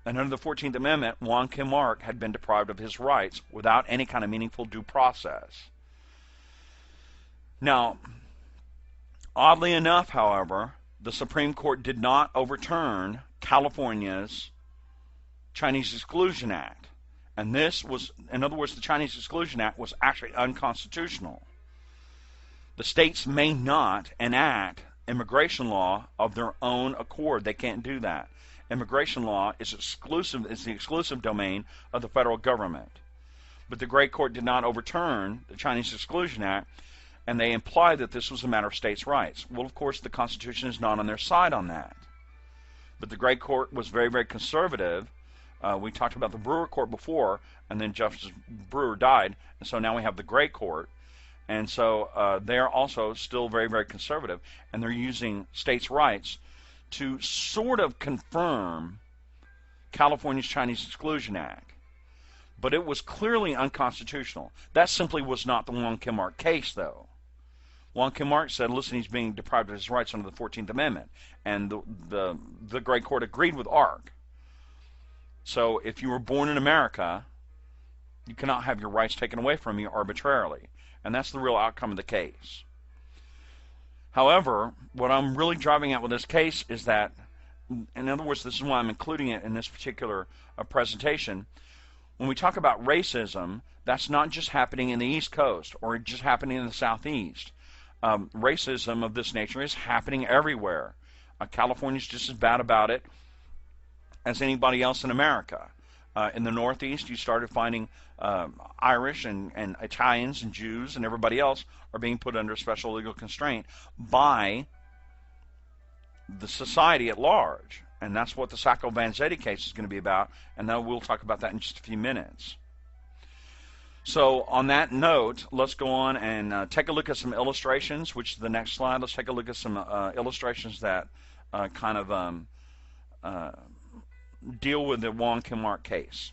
Speaker 1: And under the 14th Amendment, Wong Kim Ark had been deprived of his rights without any kind of meaningful due process. Now, oddly enough, however, the Supreme Court did not overturn California's Chinese Exclusion Act. And this was, in other words, the Chinese Exclusion Act was actually unconstitutional. The states may not enact immigration law of their own accord. They can't do that. Immigration law is the exclusive domain of the federal government. But the Great Court did not overturn the Chinese Exclusion Act, and they implied that this was a matter of states' rights. Well, of course, the Constitution is not on their side on that. But the Great Court was very, very conservative. We talked about the Brewer Court before, and then Justice Brewer died, and so now we have the Great Court. And so they're also still very, very conservative, and they're using states' rights to sort of confirm California's Chinese Exclusion Act. But it was clearly unconstitutional. That simply was not the Wong Kim Ark case, though. Wong Kim Ark said, listen, he's being deprived of his rights under the 14th Amendment. And the Great Court agreed with Ark. So if you were born in America, you cannot have your rights taken away from you arbitrarily. And that's the real outcome of the case. However, what I'm really driving at with this case is that, in other words, this is why I'm including it in this particular presentation. When we talk about racism, that's not just happening in the East Coast or just happening in the Southeast. Racism of this nature is happening everywhere. California's just as bad about it as anybody else in America. In the Northeast, you started finding Irish and Italians and Jews and everybody else are being put under special legal constraint by the society at large. And that's what the Sacco Vanzetti case is going to be about, and then we'll talk about that in just a few minutes. So on that note, let's go on and take a look at some illustrations, which is the next slide. Let's take a look at some illustrations that kind of deal with the Wong Kim Ark case.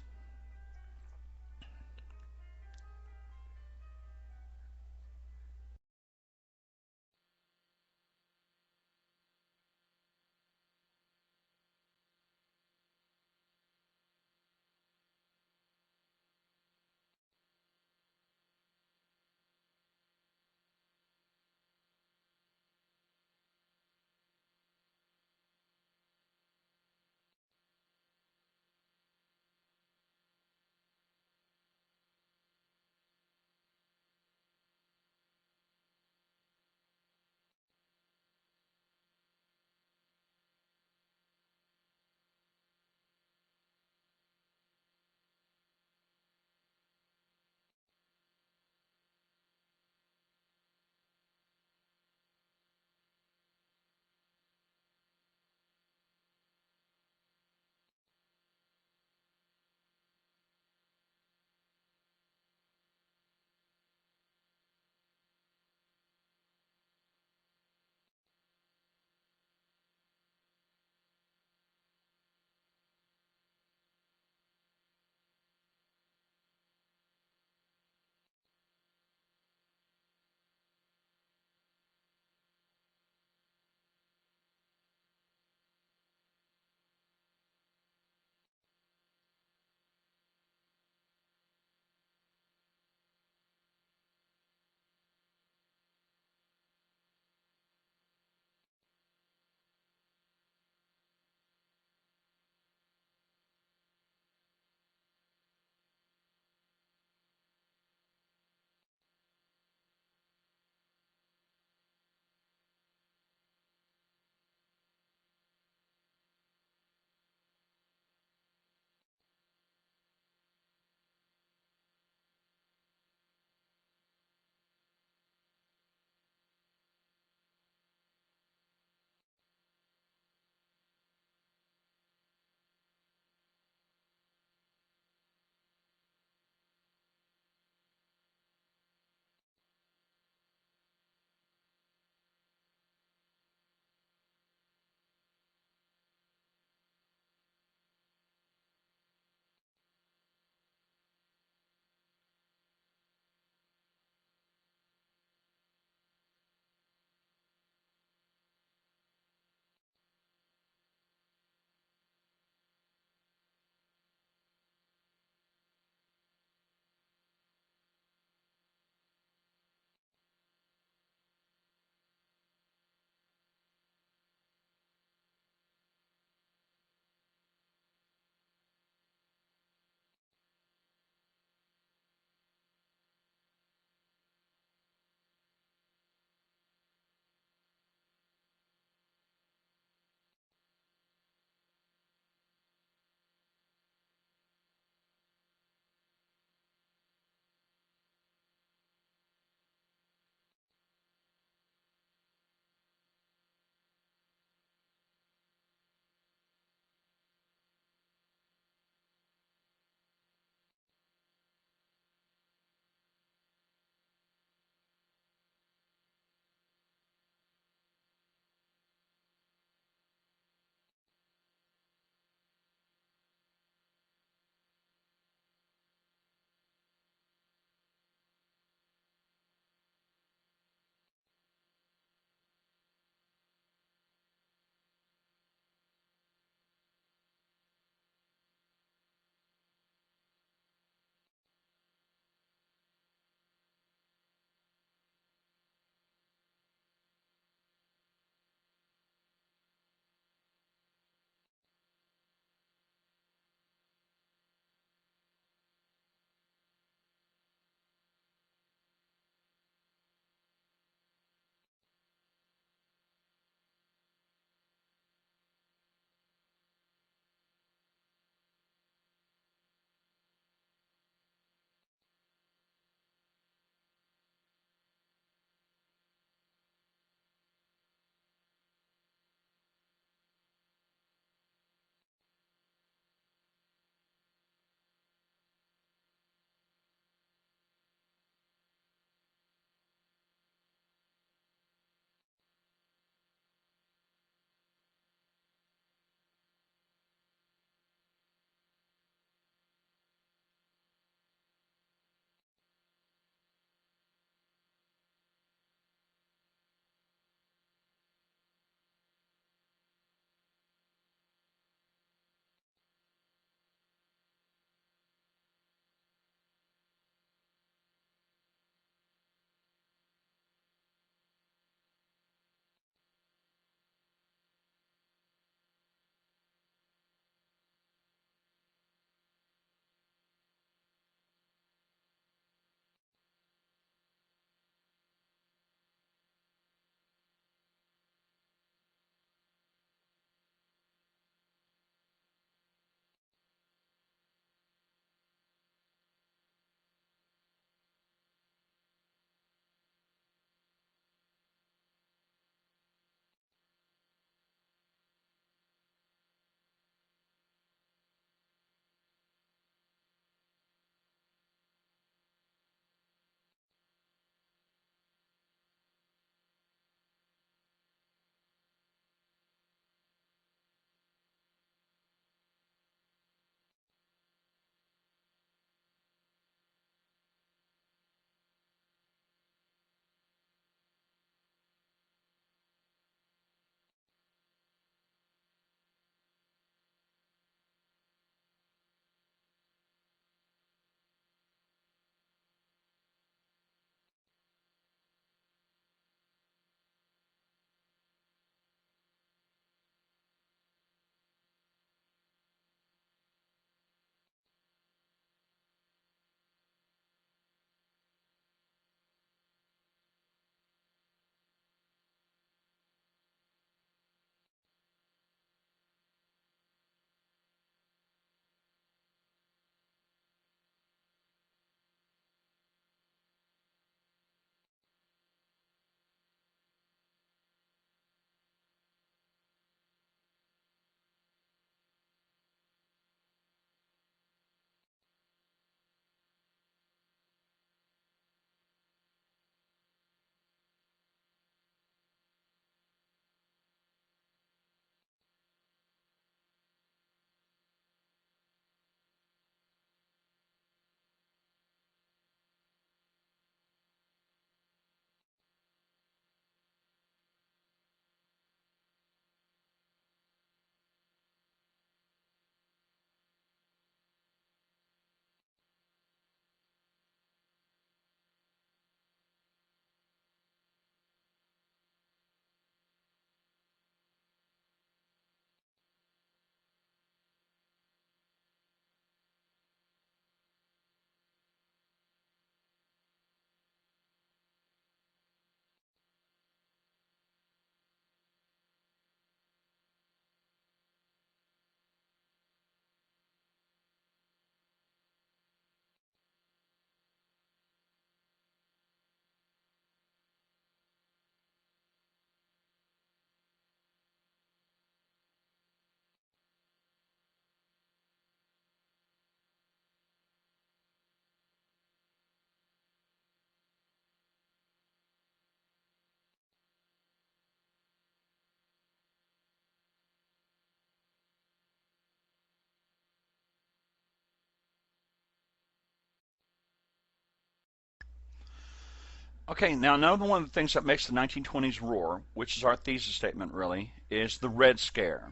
Speaker 1: Okay, now another one of the things that makes the 1920s roar, which is our thesis statement really, is the Red Scare.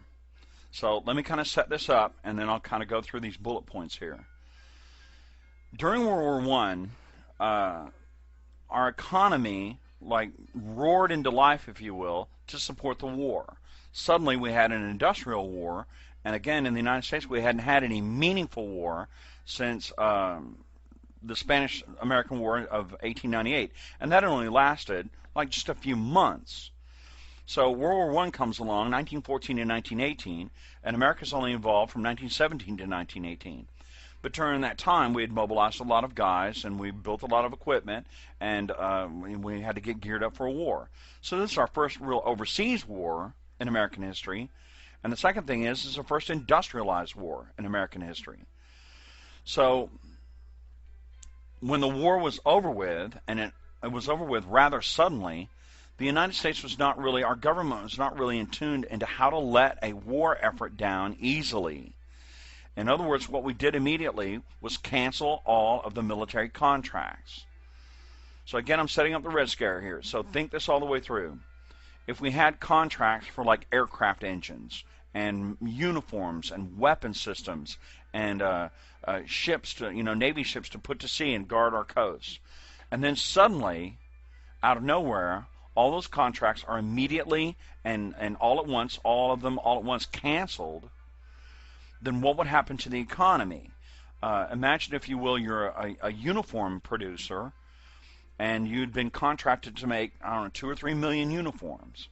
Speaker 1: So let me kind of set this up, and then I'll kind of go through these bullet points here. During World War I, our economy like roared into life, if you will, to support the war. Suddenly we had an industrial war, and again in the United States we hadn't had any meaningful war since the Spanish-American War of 1898, and that only lasted like just a few months. So World War I comes along, 1914 and 1918, and America's only involved from 1917 to 1918. But during that time, we had mobilized a lot of guys, and we built a lot of equipment, and we had to get geared up for a war. So this is our first real overseas war in American history. And the second thing is, this is the first industrialized war in American history. So when the war was over with, and it was over with rather suddenly, the United States was not really, our government was not really in tune into how to let a war effort down easily. In other words, what we did immediately was cancel all of the military contracts. So again, I'm setting up the Red Scare here. So think this all the way through. If we had contracts for like aircraft engines and uniforms and weapon systems and ships to, Navy ships to put to sea and guard our coast, and then suddenly, out of nowhere, all those contracts are immediately and all at once, all of them all at once canceled, then what would happen to the economy? Imagine, if you will, you're a uniform producer, and you'd been contracted to make, 2 or 3 million uniforms.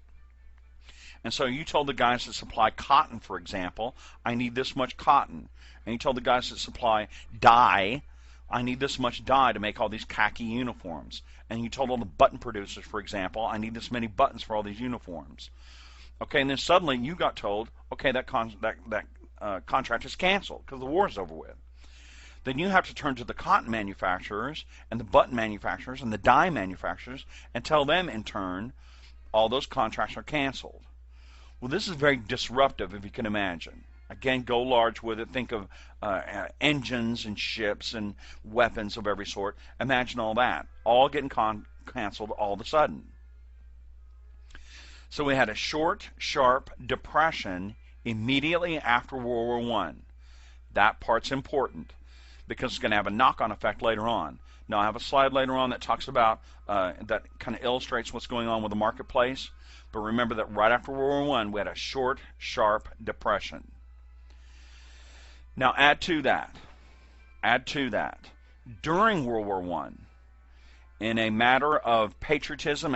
Speaker 1: And so you told the guys that supply cotton, for example, I need this much cotton. And you told the guys that supply dye, I need this much dye to make all these khaki uniforms. And you told all the button producers, for example, I need this many buttons for all these uniforms. Okay, and then suddenly you got told, okay, that contract is canceled because the war is over with. Then you have to turn to the cotton manufacturers and the button manufacturers and the dye manufacturers and tell them in turn all those contracts are canceled. Well, this is very disruptive, if you can imagine. Again, go large with it. Think of engines and ships and weapons of every sort. Imagine all that, all getting canceled all of a sudden. So we had a short, sharp depression immediately after World War I. That part's important because it's going to have a knock-on effect later on. Now, I have a slide later on that talks about, that kind of illustrates what's going on with the marketplace. But remember that right after World War I, we had a short, sharp depression. Now, add to that, during World War I, in a matter of patriotism,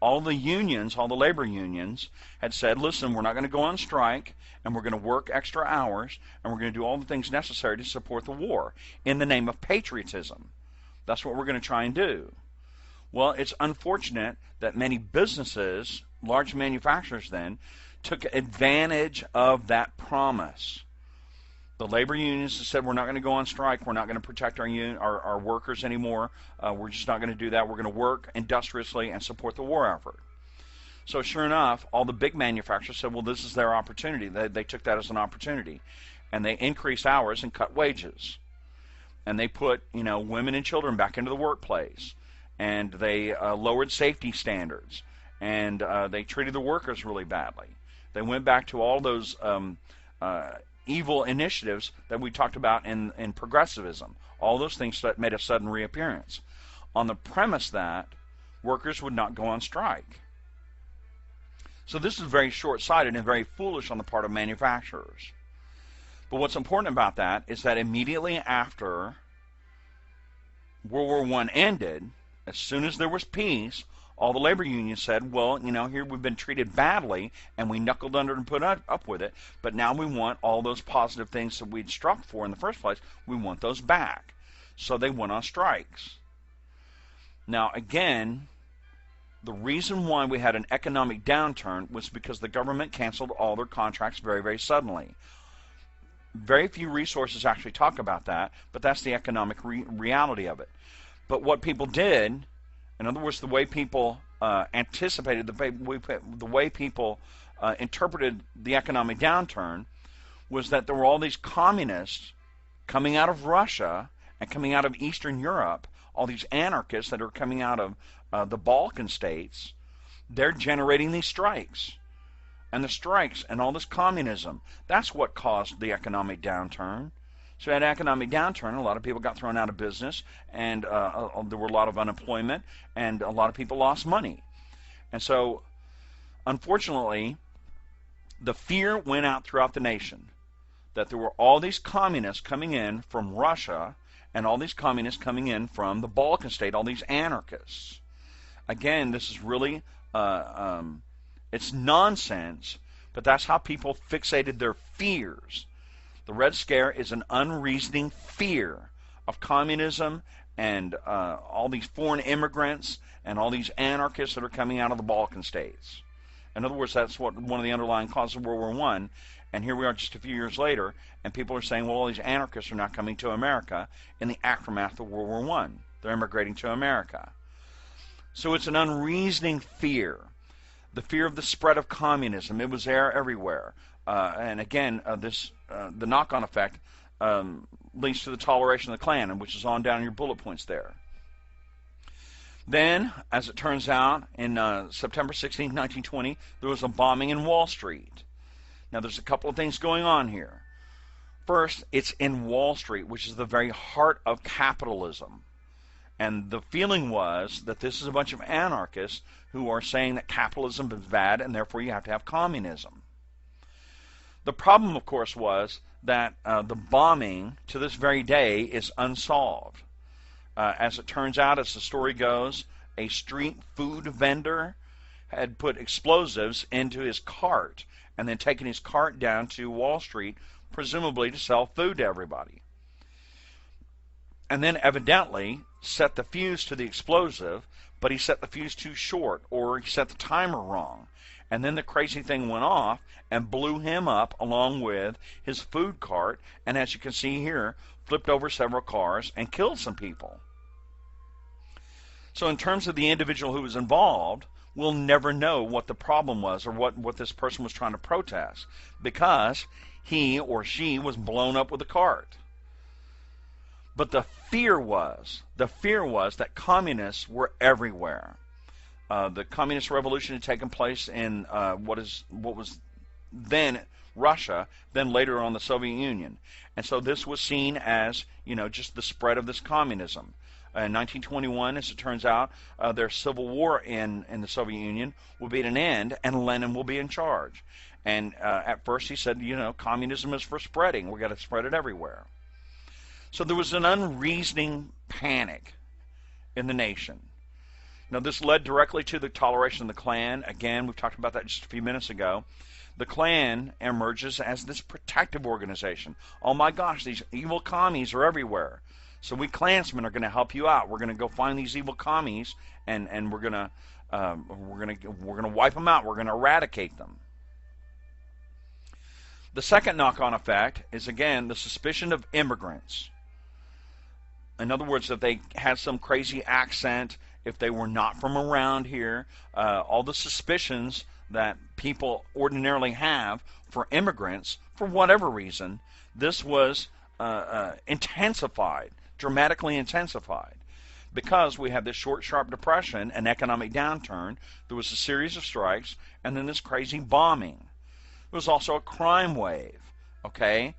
Speaker 1: all the unions, all the labor unions had said, listen, we're not going to go on strike, and we're going to work extra hours, and we're going to do all the things necessary to support the war in the name of patriotism. That's what we're going to try and do. Well, it's unfortunate that many businesses, large manufacturers then, took advantage of that promise. The labor unions said, we're not going to go on strike, we're not going to protect our workers anymore, we're just not going to do that, we're going to work industriously and support the war effort. So sure enough, all the big manufacturers said, well, this is their opportunity. They took that as an opportunity. And they increased hours and cut wages. And they put, women and children back into the workplace. And they lowered safety standards. And they treated the workers really badly. They went back to all those evil initiatives that we talked about in progressivism. All those things that made a sudden reappearance. On the premise that workers would not go on strike. So this is very short-sighted and very foolish on the part of manufacturers. But what's important about that is that immediately after World War I ended, as soon as there was peace, all the labor unions said, well, here we've been treated badly, and we knuckled under and put up with it, but now we want all those positive things that we'd struck for in the first place, we want those back. So they went on strikes. Now, again, the reason why we had an economic downturn was because the government canceled all their contracts very, very suddenly. Very few resources actually talk about that, but that's the economic reality of it. But what people did, in other words, the way people anticipated, the way people interpreted the economic downturn, was that there were all these communists coming out of Russia and coming out of Eastern Europe, all these anarchists that are coming out of the Balkan states, they're generating these strikes. And the strikes and all this communism, that's what caused the economic downturn. So at economic downturn, a lot of people got thrown out of business, and there were a lot of unemployment, and a lot of people lost money. And so, unfortunately, the fear went out throughout the nation that there were all these communists coming in from Russia and all these communists coming in from the Balkan state, all these anarchists. Again, this is really, it's nonsense, but that's how people fixated their fears. The Red Scare is an unreasoning fear of communism and all these foreign immigrants and all these anarchists that are coming out of the Balkan states. In other words, that's what one of the underlying causes of World War I. And here we are just a few years later, and people are saying, well, all these anarchists are not coming to America in the aftermath of World War I. They're immigrating to America. So it's an unreasoning fear. The fear of the spread of communism. It was there everywhere. And again, the knock-on effect leads to the toleration of the Klan, which is on down in your bullet points there. Then, as it turns out, in September 16, 1920, there was a bombing in Wall Street. Now, there's a couple of things going on here. First, it's in Wall Street, which is the very heart of capitalism. And the feeling was that this is a bunch of anarchists who are saying that capitalism is bad and therefore you have to have communism. The problem, of course, was that the bombing to this very day is unsolved. As it turns out, as the story goes, a street food vendor had put explosives into his cart and then taken his cart down to Wall Street, presumably to sell food to everybody. And then evidently set the fuse to the explosive, but he set the fuse too short, or he set the timer wrong. And then the crazy thing went off and blew him up along with his food cart, and as you can see here, flipped over several cars and killed some people. So in terms of the individual who was involved, we'll never know what the problem was or what this person was trying to protest, because he or she was blown up with a cart. But the fear was that communists were everywhere. The communist revolution had taken place in what was then Russia, then later on the Soviet Union. And so this was seen as, just the spread of this communism. In 1921, as it turns out, their civil war in the Soviet Union will be at an end, and Lenin will be in charge. And at first he said, communism is for spreading. We've got to spread it everywhere. So there was an unreasoning panic in the nation. Now, this led directly to the toleration of the Klan. Again, we've talked about that just a few minutes ago. The Klan emerges as this protective organization. Oh my gosh, these evil commies are everywhere. So we Klansmen are going to help you out. We're going to go find these evil commies, and we're going to wipe them out. We're going to eradicate them. The second knock-on effect is, again, the suspicion of immigrants. In other words, if they had some crazy accent, if they were not from around here, all the suspicions that people ordinarily have for immigrants, for whatever reason, this was intensified, dramatically intensified. Because we had this short, sharp depression, an economic downturn, there was a series of strikes, and then this crazy bombing. There was also a crime wave, okay?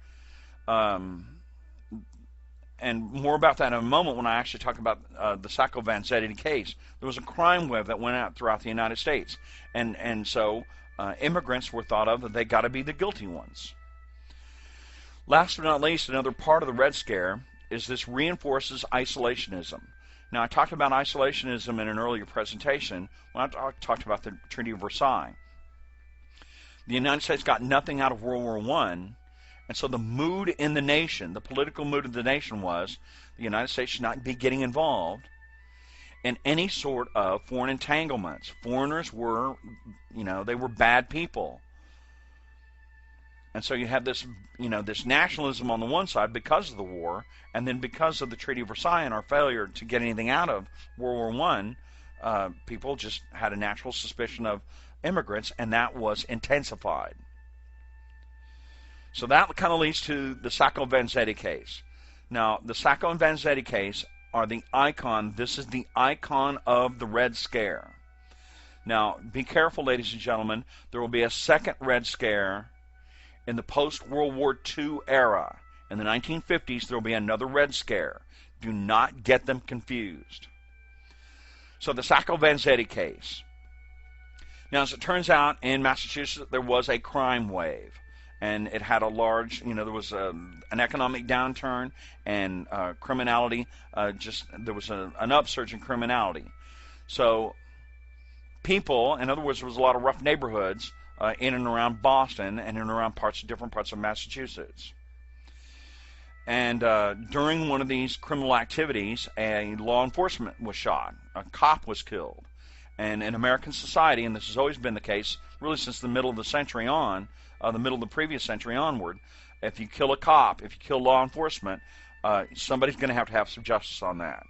Speaker 1: And more about that in a moment when I actually talk about the Sacco Vanzetti case. There was a crime wave that went out throughout the United States. And so immigrants were thought of that they got to be the guilty ones. Last but not least, another part of the Red Scare is this reinforces isolationism. Now, I talked about isolationism in an earlier presentation when I talked about the Treaty of Versailles. The United States got nothing out of World War I, and so the mood in the nation, the political mood of the nation was the United States should not be getting involved in any sort of foreign entanglements. Foreigners were, they were bad people. And so you have this, this nationalism on the one side because of the war, and then because of the Treaty of Versailles and our failure to get anything out of World War I, people just had a natural suspicion of immigrants, and that was intensified. So that kind of leads to the Sacco Vanzetti case. Now, the Sacco and Vanzetti case are the icon. This is the icon of the Red Scare. Now, be careful, ladies and gentlemen. There will be a second Red Scare in the post-World War II era. In the 1950s, there will be another Red Scare. Do not get them confused. So the Sacco Vanzetti case. Now, as it turns out, in Massachusetts, there was a crime wave. And it had a large, there was an economic downturn and criminality. There was an upsurge in criminality. So people, in other words, there was a lot of rough neighborhoods in and around Boston and in and around different parts of Massachusetts. And during one of these criminal activities, a law enforcement was shot. A cop was killed. And in American society, and this has always been the case, really since the middle of the century on, the middle of the previous century onward, if you kill a cop, if you kill law enforcement, somebody's going to have some justice on that.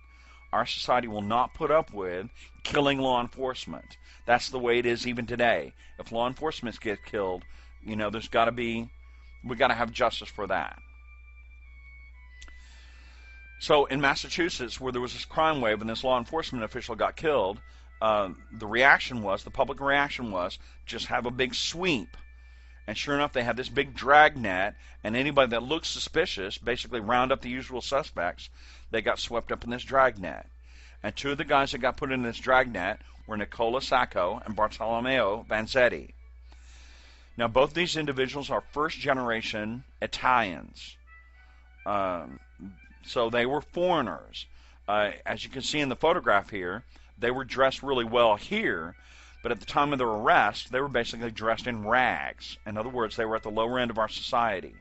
Speaker 1: Our society will not put up with killing law enforcement. That's the way it is even today. If law enforcement get killed, we've got to have justice for that. So in Massachusetts, where there was this crime wave and this law enforcement official got killed, the public reaction was, just have a big sweep. And sure enough, they had this big drag net, and anybody that looked suspicious, basically round up the usual suspects, they got swept up in this drag net. And two of the guys that got put in this drag net were Nicola Sacco and Bartolomeo Vanzetti. Now, both these individuals are first-generation Italians. So they were foreigners. As you can see in the photograph here, they were dressed really well here, but at the time of their arrest, they were basically dressed in rags. In other words, they were at the lower end of our society.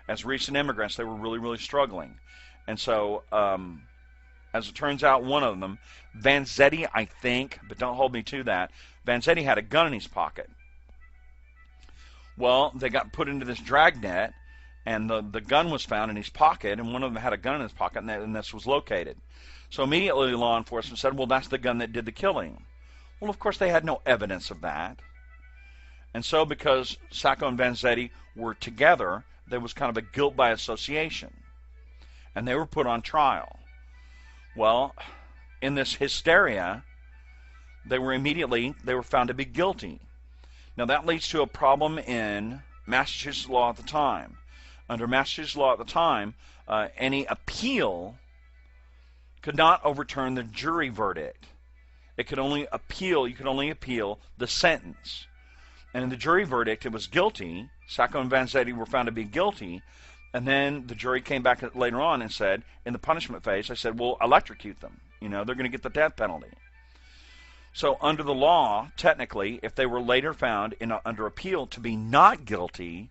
Speaker 1: As recent immigrants, they were really, really struggling. And so, as it turns out, one of them, Vanzetti, I think, but don't hold me to that, Vanzetti had a gun in his pocket. Well, they got put into this dragnet, and the gun was found in his pocket, and one of them had a gun in his pocket, and this was located. So immediately law enforcement said, well, that's the gun that did the killing. Well, of course, they had no evidence of that. And so because Sacco and Vanzetti were together, there was kind of a guilt by association. And they were put on trial. Well, in this hysteria, they were found to be guilty. Now, that leads to a problem in Massachusetts law at the time. Under Massachusetts law at the time, any appeal could not overturn the jury verdict. It could only appeal, you could only appeal the sentence. And in the jury verdict, it was guilty. Sacco and Vanzetti were found to be guilty. And then the jury came back later on and said, in the punishment phase, they said, we'll electrocute them. They're going to get the death penalty. So under the law, technically, if they were later found under appeal to be not guilty,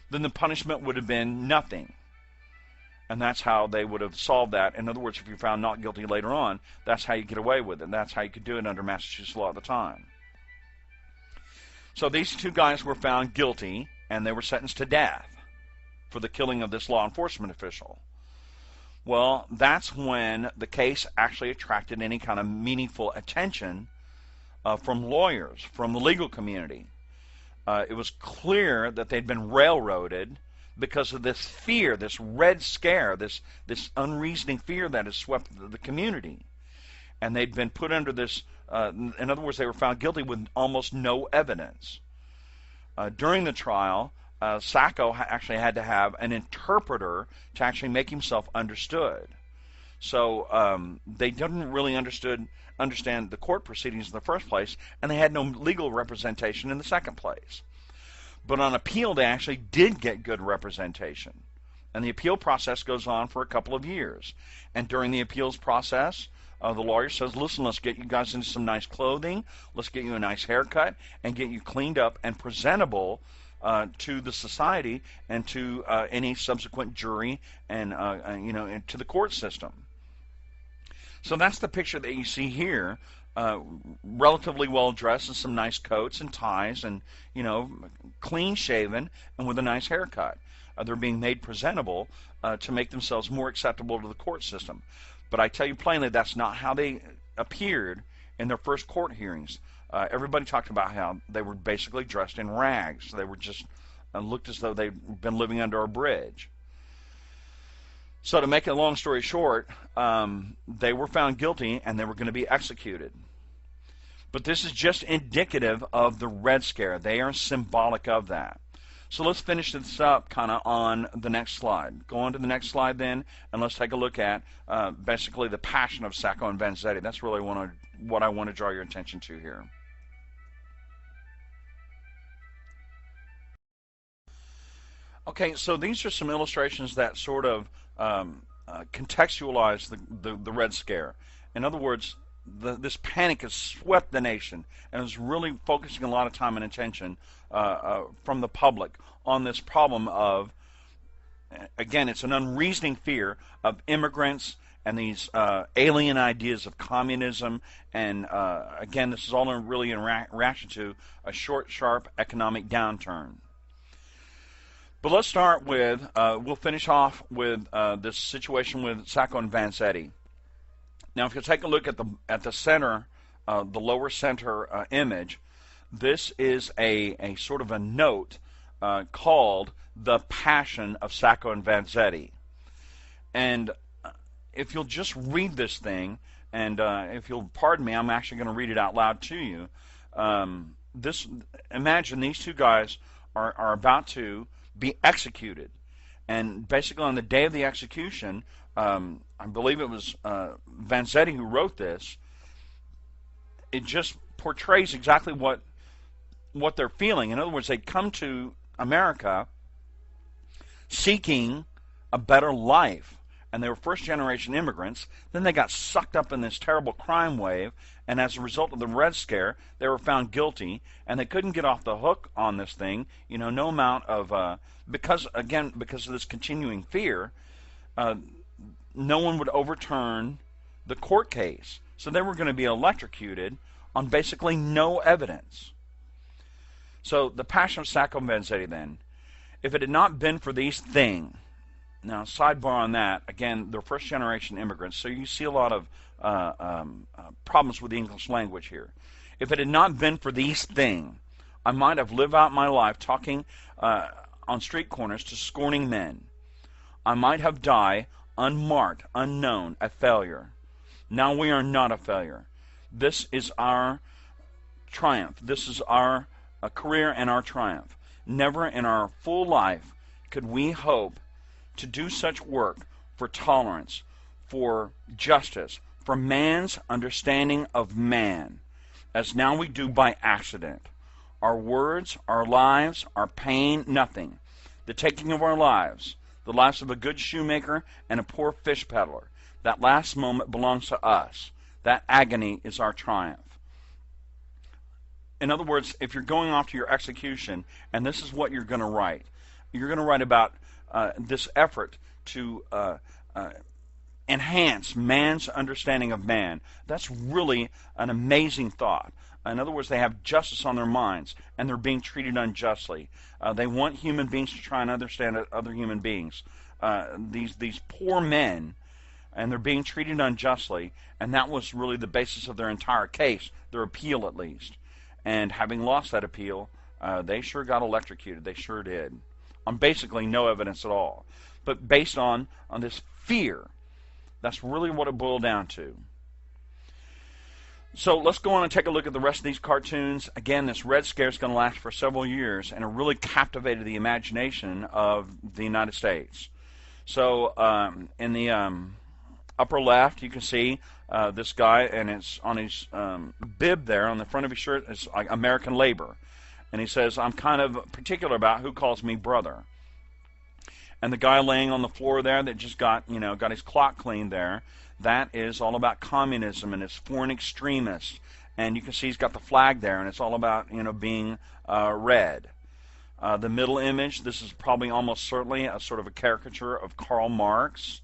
Speaker 1: then the punishment would have been nothing. And that's how they would have solved that. In other words, if you're found not guilty later on, that's how you get away with it. That's how you could do it under Massachusetts law at the time. So these two guys were found guilty, and they were sentenced to death for the killing of this law enforcement official. Well, that's when the case actually attracted any kind of meaningful attention from lawyers, from the legal community. It was clear that they'd been railroaded because of this fear, this red scare, this unreasoning fear that has swept the community. And they'd been put under this, in other words, they were found guilty with almost no evidence. During the trial, Sacco actually had to have an interpreter to actually make himself understood. So they didn't really understand the court proceedings in the first place, and they had no legal representation in the second place. But on appeal, they actually did get good representation. And the appeal process goes on for a couple of years. And during the appeals process, the lawyer says, listen, let's get you guys into some nice clothing, let's get you a nice haircut, and get you cleaned up and presentable to the society and to any subsequent jury and to the court system. So that's the picture that you see here. Relatively well dressed in some nice coats and ties, and clean shaven and with a nice haircut. They're being made presentable to make themselves more acceptable to the court system. But I tell you plainly, that's not how they appeared in their first court hearings. Everybody talked about how they were basically dressed in rags. They were just looked as though they'd been living under a bridge. So to make a long story short, they were found guilty and they were going to be executed. But this is just indicative of the Red Scare. They are symbolic of that. So let's finish this up kind of on the next slide. Go on to the next slide then, and let's take a look at basically the passion of Sacco and Vanzetti. That's really what I want to draw your attention to here. Okay, so these are some illustrations that sort of contextualize the Red Scare. In other words, this panic has swept the nation and is really focusing a lot of time and attention from the public on this problem of, again, it's an unreasoning fear of immigrants and these alien ideas of communism. And again, this is all really in reaction to a short, sharp economic downturn. But let's start with, we'll finish off with this situation with Sacco and Vanzetti. Now, if you take a look at the center, the lower center image, this is a sort of a note called "The Passion of Sacco and Vanzetti." And if you'll just read this thing, and if you'll pardon me, I'm actually going to read it out loud to you. Imagine these two guys are about to be executed, and basically on the day of the execution, I believe it was Vanzetti who wrote this. It just portrays exactly what they're feeling. In other words, they come to America seeking a better life, and they were first-generation immigrants. Then they got sucked up in this terrible crime wave, and as a result of the Red Scare, they were found guilty, and they couldn't get off the hook on this thing. You know, no amount of because of this continuing fear, no one would overturn the court case. So they were going to be electrocuted on basically no evidence. So the passion of Sacco and Vanzetti then, if it had not been for these things, now sidebar on that, again, they're first generation immigrants, so you see a lot of problems with the English language here. If it had not been for these things, I might have lived out my life talking on street corners to scorning men. I might have died unmarked, unknown, a failure. Now we are not a failure. This is our triumph. This is our career and our triumph. Never in our full life could we hope to do such work for tolerance, for justice, for man's understanding of man, as now we do by accident. Our words, our lives, our pain, nothing. The taking of our lives, the lives of a good shoemaker and a poor fish peddler, that last moment belongs to us. That agony is our triumph. In other words, if you're going off to your execution, and this is what you're going to write, you're going to write about this effort to enhance man's understanding of man. That's really an amazing thought. In other words, they have justice on their minds, and they're being treated unjustly. They want human beings to try and understand other human beings. These poor men, and they're being treated unjustly, and that was really the basis of their entire case, their appeal at least. And having lost that appeal, they sure got electrocuted. They sure did. On basically no evidence at all. But based on this fear, that's really what it boiled down to. So let's go on and take a look at the rest of these cartoons. Again, this Red Scare is going to last for several years, and it really captivated the imagination of the United States. So in the upper left, you can see this guy, and it's on his bib there, on the front of his shirt, it's like American labor. And he says, I'm kind of particular about who calls me brother. And the guy laying on the floor there that just got his clock cleaned there, that is all about communism and it's foreign extremists. And you can see he's got the flag there, and it's all about being red. The middle image, this is probably almost certainly a sort of a caricature of Karl Marx.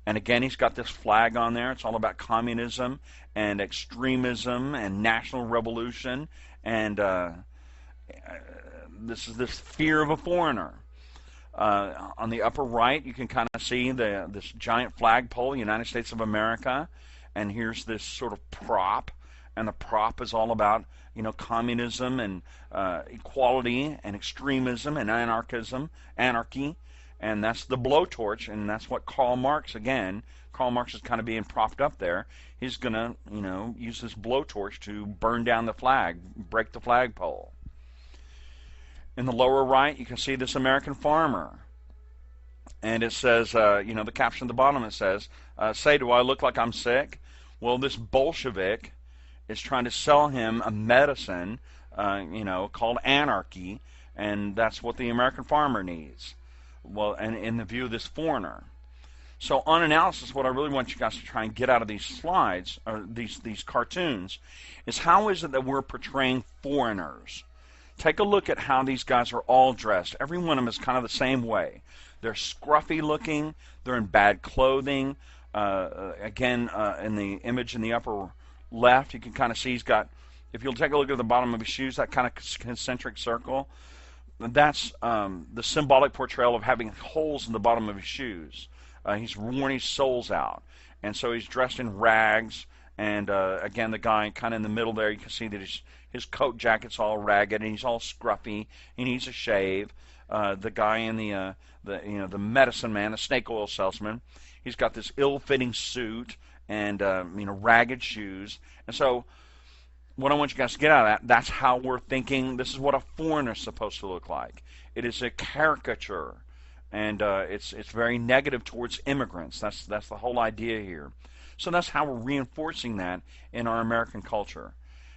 Speaker 1: And again, he's got this flag on there. It's all about communism and extremism and national revolution. And this is this fear of a foreigner. On the upper right, you can kind of see this giant flagpole, United States of America, and here's this sort of prop, and the prop is all about communism and equality and extremism and anarchy, and that's the blowtorch, and that's what Karl Marx, again, Karl Marx is kind of being propped up there. He's going to, use this blowtorch to burn down the flag, break the flagpole. In the lower right, you can see this American farmer. And it says, the caption at the bottom, it says, say, do I look like I'm sick? Well, this Bolshevik is trying to sell him a medicine, called anarchy, and that's what the American farmer needs. Well, and in the view of this foreigner. So on analysis, what I really want you guys to try and get out of these slides, or these cartoons, is how is it that we're portraying foreigners? Take a look at how these guys are all dressed. Every one of them is kind of the same way. They're scruffy looking. They're in bad clothing. Again, in the image in the upper left, you can kind of see he's got, if you'll take a look at the bottom of his shoes, that kind of concentric circle, that's the symbolic portrayal of having holes in the bottom of his shoes. He's worn his soles out, and so he's dressed in rags. And again, the guy kind of in the middle there, you can see that his coat jacket's all ragged, and he's all scruffy. He needs a shave. The guy in the medicine man, the snake oil salesman, he's got this ill-fitting suit and ragged shoes. And so, what I want you guys to get out of that, that's how we're thinking. This is what a foreigner's supposed to look like. It is a caricature. And it's very negative towards immigrants. That's the whole idea here. So that's how we're reinforcing that in our American culture.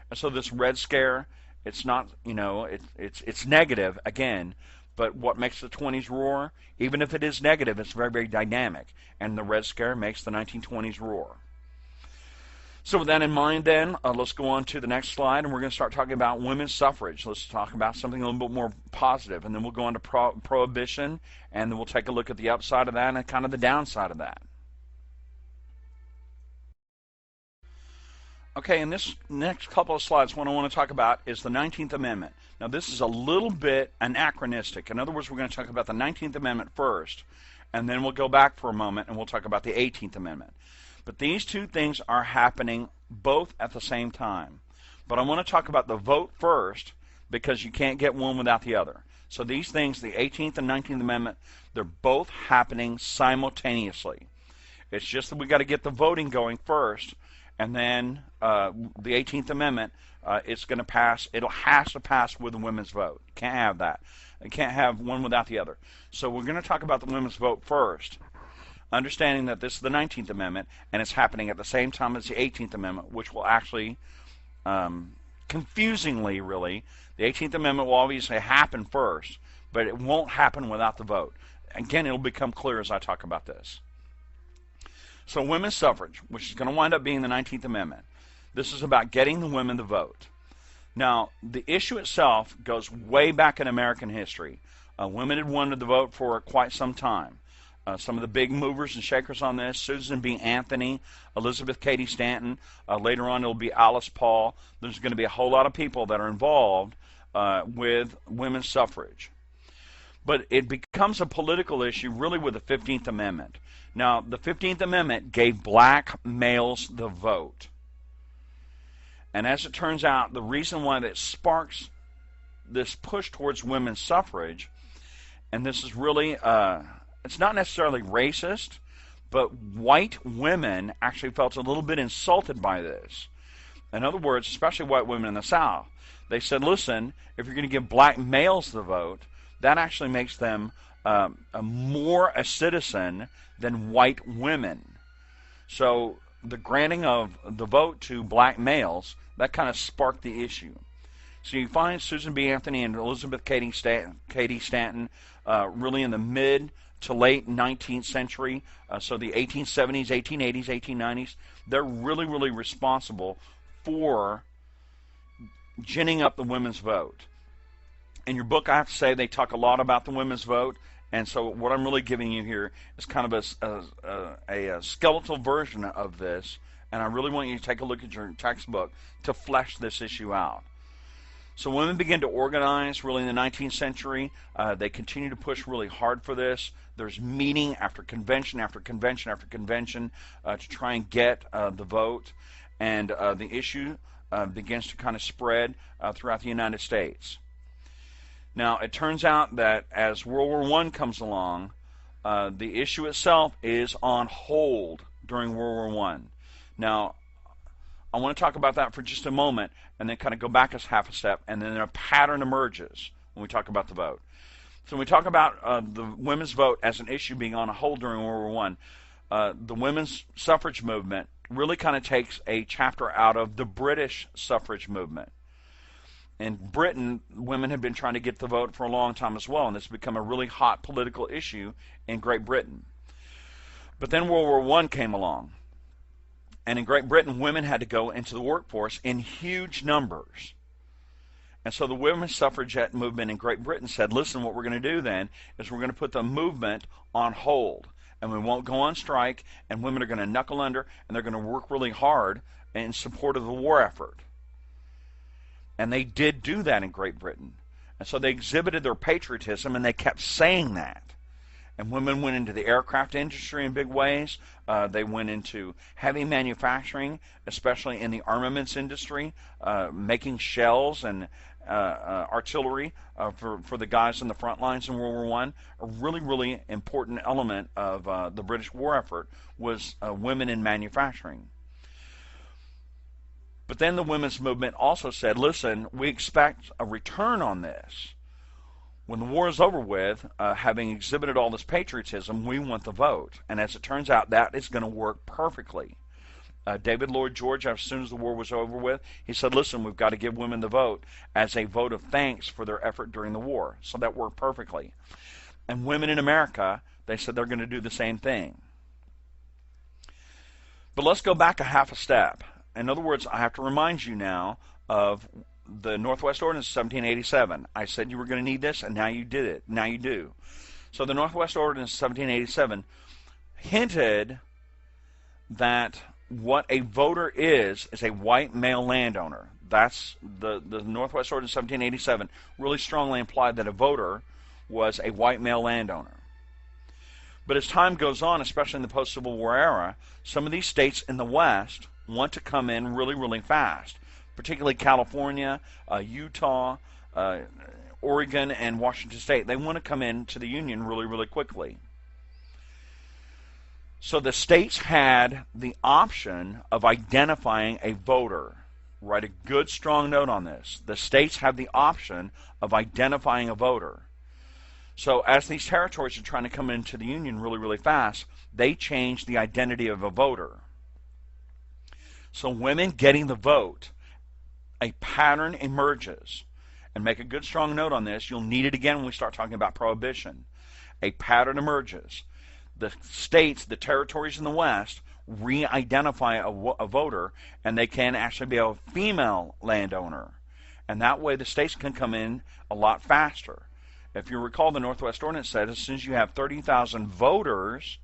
Speaker 1: And so this Red Scare, it's not, it's negative again. But what makes the 20s roar? Even if it is negative, it's very, very dynamic. And the Red Scare makes the 1920s roar. So with that in mind then, let's go on to the next slide, and we're going to start talking about women's suffrage. Let's talk about something a little bit more positive, and then we'll go on to Prohibition, and then we'll take a look at the upside of that and kind of the downside of that. Okay, in this next couple of slides, what I want to talk about is the 19th Amendment. Now, this is a little bit anachronistic. In other words, we're going to talk about the 19th Amendment first, and then we'll go back for a moment, and we'll talk about the 18th Amendment. But these two things are happening both at the same time. But I want to talk about the vote first, because you can't get one without the other. So these things, the 18th and 19th Amendment, they're both happening simultaneously. It's just that we got to get the voting going first, and then the 18th Amendment, it's going to pass. It has to pass with the women's vote. Can't have that. You can't have one without the other. So we're going to talk about the women's vote first, understanding that this is the 19th Amendment, and it's happening at the same time as the 18th Amendment, which will actually, confusingly really, the 18th Amendment will obviously happen first, but it won't happen without the vote. Again, it'll become clear as I talk about this. So women's suffrage, which is going to wind up being the 19th Amendment, this is about getting the women to vote. Now, the issue itself goes way back in American history. Women had wanted to vote for quite some time. Some of the big movers and shakers on this, Susan B. Anthony, Elizabeth Cady Stanton, later on it'll be Alice Paul. There's going to be a whole lot of people that are involved with women's suffrage. But it becomes a political issue really with the 15th Amendment. Now, the 15th Amendment gave black males the vote. And as it turns out, the reason why that sparks this push towards women's suffrage, and this is really... it's not necessarily racist, but white women actually felt a little bit insulted by this. In other words, especially white women in the South, they said, listen, if you're going to give black males the vote, that actually makes them more a citizen than white women. So the granting of the vote to black males, that kind of sparked the issue. So you find Susan B. Anthony and Elizabeth Cady Stanton really in the mid to late 19th century, so the 1870s, 1880s, 1890s, they're really, really responsible for ginning up the women's vote. In your book, I have to say, they talk a lot about the women's vote, and so what I'm really giving you here is kind of a skeletal version of this, and I really want you to take a look at your textbook to flesh this issue out. So women begin to organize really in the 19th century. They continue to push really hard for this. There's meeting after convention after convention after convention to try and get the vote. And the issue begins to kind of spread throughout the United States. Now, it turns out that as World War I comes along, The issue itself is on hold during World War I. Now, I want to talk about that for just a moment and then kind of go back a half a step, and then a pattern emerges when we talk about the vote. So when we talk about the women's vote as an issue being on hold during World War I, the women's suffrage movement really kind of takes a chapter out of the British suffrage movement. In Britain, women have been trying to get the vote for a long time as well, and it's become a really hot political issue in Great Britain. But then World War I came along, and in Great Britain, women had to go into the workforce in huge numbers. And so the women's suffragette movement in Great Britain said, listen, what we're going to do then is we're going to put the movement on hold, and we won't go on strike, and women are going to knuckle under, and they're going to work really hard in support of the war effort. And they did do that in Great Britain. And so they exhibited their patriotism, and they kept saying that. And women went into the aircraft industry in big ways. They went into heavy manufacturing, especially in the armaments industry, making shells and artillery for the guys in the front lines in World War I. A really, really important element of the British war effort was women in manufacturing. But then the women's movement also said, listen, we expect a return on this. When the war is over with, having exhibited all this patriotism, we want the vote. And as it turns out, that is going to work perfectly. David Lloyd George, as soon as the war was over with, he said, listen, we've got to give women the vote as a vote of thanks for their effort during the war. So that worked perfectly. And women in America, they said they're going to do the same thing. But let's go back a half a step. In other words, I have to remind you now of the Northwest Ordinance of 1787. I said you were going to need this, and now you did it. Now you do. So the Northwest Ordinance of 1787 hinted that what a voter is a white male landowner. That's the Northwest Ordinance of 1787 really strongly implied that a voter was a white male landowner. But as time goes on, especially in the post-Civil War era, some of these states in the West want to come in really, really fast, particularly California, Utah, Oregon, and Washington State. They want to come into the Union really, really quickly. So the states had the option of identifying a voter. Write a good, strong note on this. The states have the option of identifying a voter. So as these territories are trying to come into the Union really, really fast, they change the identity of a voter. So women getting the vote, a pattern emerges. And make a good, strong note on this. You'll need it again when we start talking about Prohibition. A pattern emerges. The states, the territories in the West, re-identify a voter, and they can actually be a female landowner. And that way the states can come in a lot faster. If you recall, the Northwest Ordinance said as soon as you have 30,000 voters,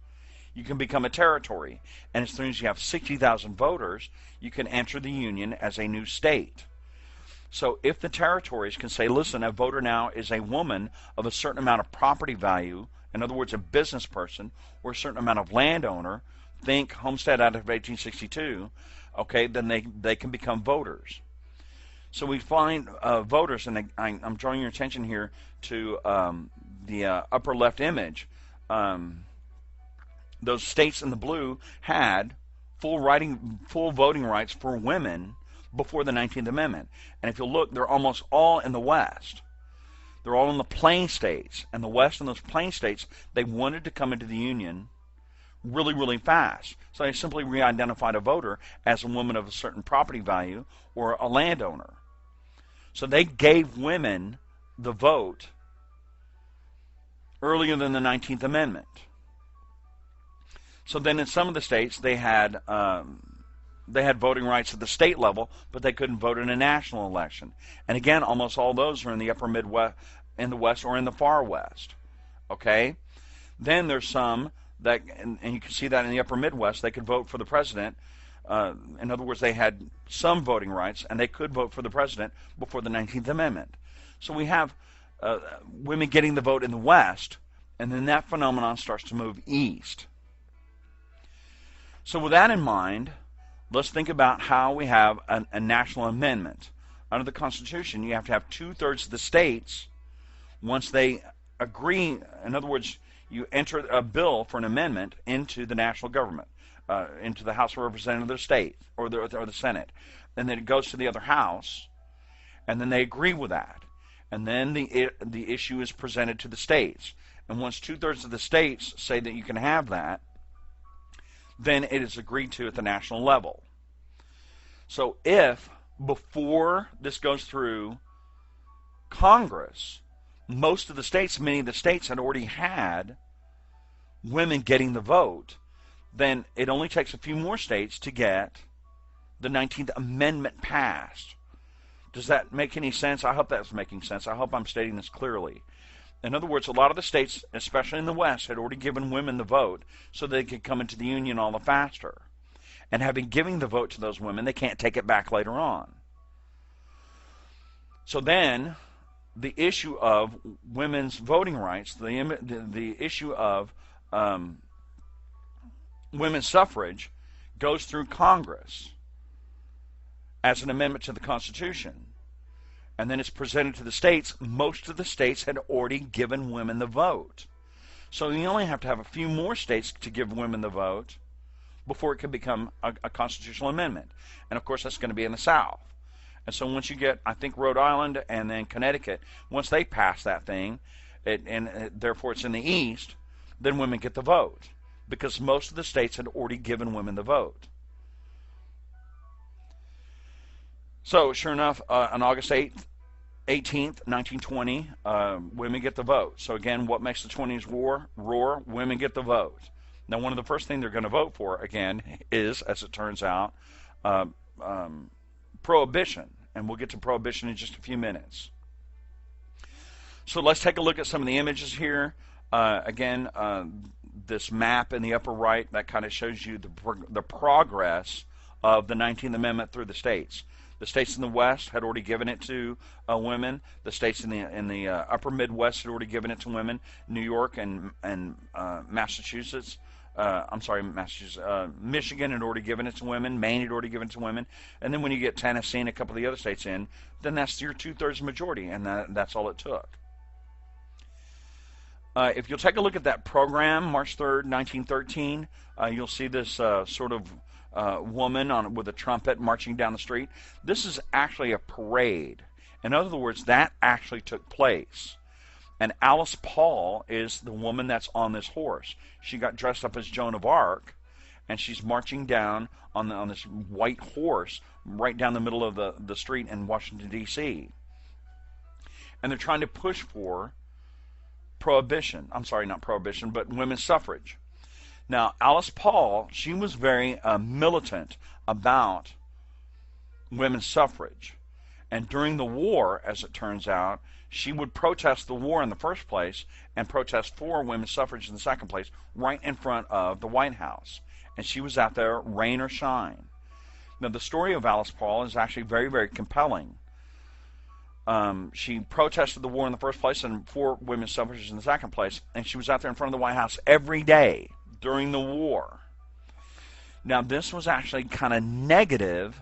Speaker 1: you can become a territory. And as soon as you have 60,000 voters, you can enter the Union as a new state. So if the territories can say, listen, a voter now is a woman of a certain amount of property value, in other words, a business person, or a certain amount of landowner, think Homestead Act of 1862, okay, then they can become voters. So we find voters, and I'm drawing your attention here to the upper left image. Those states in the blue had full voting rights for women before the 19th Amendment. And if you look, they're almost all in the West. They're all in the plain states. And the West and those plain states, they wanted to come into the Union really, really fast. So they simply re-identified a voter as a woman of a certain property value or a landowner. So they gave women the vote earlier than the 19th Amendment. So then in some of the states they had voting rights at the state level, but they couldn't vote in a national election. And again, almost all those are in the upper Midwest, in the West, or in the far West. Okay? Then there's some that, and you can see that in the upper Midwest, they could vote for the president. In other words, they had some voting rights, and they could vote for the president before the 19th Amendment. So we have women getting the vote in the West, and then that phenomenon starts to move east. So with that in mind, let's think about how we have a national amendment. Under the Constitution, you have to have 2/3 of the states, once they agree, in other words, you enter a bill for an amendment into the national government, into the House of Representatives of the state or the Senate, and then it goes to the other house, and then they agree with that, and then the issue is presented to the states, and once 2/3 of the states say that you can have that, then it is agreed to at the national level. So if before this goes through Congress, most of the states, many of the states had already had women getting the vote, then it only takes a few more states to get the 19th Amendment passed. Does that make any sense? I hope that's making sense. I hope I'm stating this clearly. In other words, a lot of the states, especially in the West, had already given women the vote so they could come into the Union all the faster. And having given the vote to those women, they can't take it back later on. So then, the issue of women's voting rights, the issue of women's suffrage goes through Congress as an amendment to the Constitution. And then it's presented to the states. Most of the states had already given women the vote. So you only have to have a few more states to give women the vote before it can become a constitutional amendment. And of course that's going to be in the South. And so once you get, I think, Rhode Island and then Connecticut, once they pass that thing, therefore it's in the East, then women get the vote. Because most of the states had already given women the vote. So sure enough, on August 18th, 1920, women get the vote. So again, what makes the 20s roar? Women get the vote. Now one of the first things they're going to vote for, again, is, as it turns out, Prohibition, and we'll get to Prohibition in just a few minutes. So let's take a look at some of the images here. Again, this map in the upper right, that kind of shows you the progress of the 19th Amendment through the states. The states in the West had already given it to women. The states in the upper Midwest had already given it to women. New York and Massachusetts. Michigan had already given it to women. Maine had already given it to women. And then when you get Tennessee and a couple of the other states in, then that's your 2/3 majority, and that's all it took. If you'll take a look at that program, March 3rd, 1913, you'll see this sort of woman with a trumpet marching down the street. This is actually a parade. In other words, that actually took place. And Alice Paul is the woman that's on this horse. She got dressed up as Joan of Arc, and she's marching down on this white horse right down the middle of the street in Washington, D.C. And they're trying to push for Prohibition. I'm sorry, not Prohibition, but women's suffrage. Now, Alice Paul, she was very militant about women's suffrage. And during the war, as it turns out, she would protest the war in the first place and protest for women's suffrage in the second place, right in front of the White House. And she was out there, rain or shine. Now, the story of Alice Paul is actually very, very compelling. She protested the war in the first place and for women's suffrage in the second place, and she was out there in front of the White House every day during the war. Now, this was actually kind of negative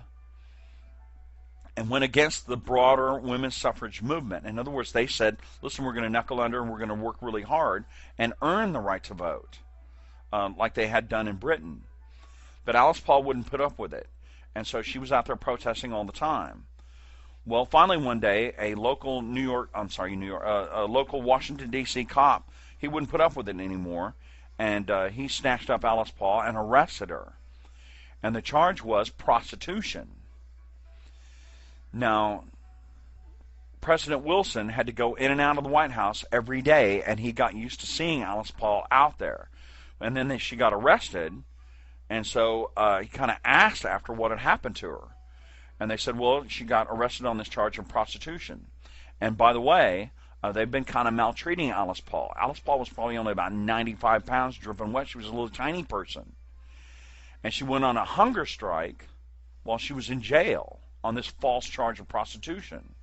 Speaker 1: and went against the broader women's suffrage movement. In other words, they said, listen, we're going to knuckle under and we're going to work really hard and earn the right to vote, like they had done in Britain. But Alice Paul wouldn't put up with it, and so she was out there protesting all the time. Well, finally one day, a local local Washington, D.C. cop, he wouldn't put up with it anymore, and he snatched up Alice Paul and arrested her. And the charge was prostitution. Now, President Wilson had to go in and out of the White House every day, and he got used to seeing Alice Paul out there. And then she got arrested, and so he kind of asked after what had happened to her. And they said, well, she got arrested on this charge of prostitution. And by the way, they've been kind of maltreating Alice Paul. Alice Paul was probably only about 95 pounds, dripping wet. She was a little tiny person. And she went on a hunger strike while she was in jail on this false charge of prostitution.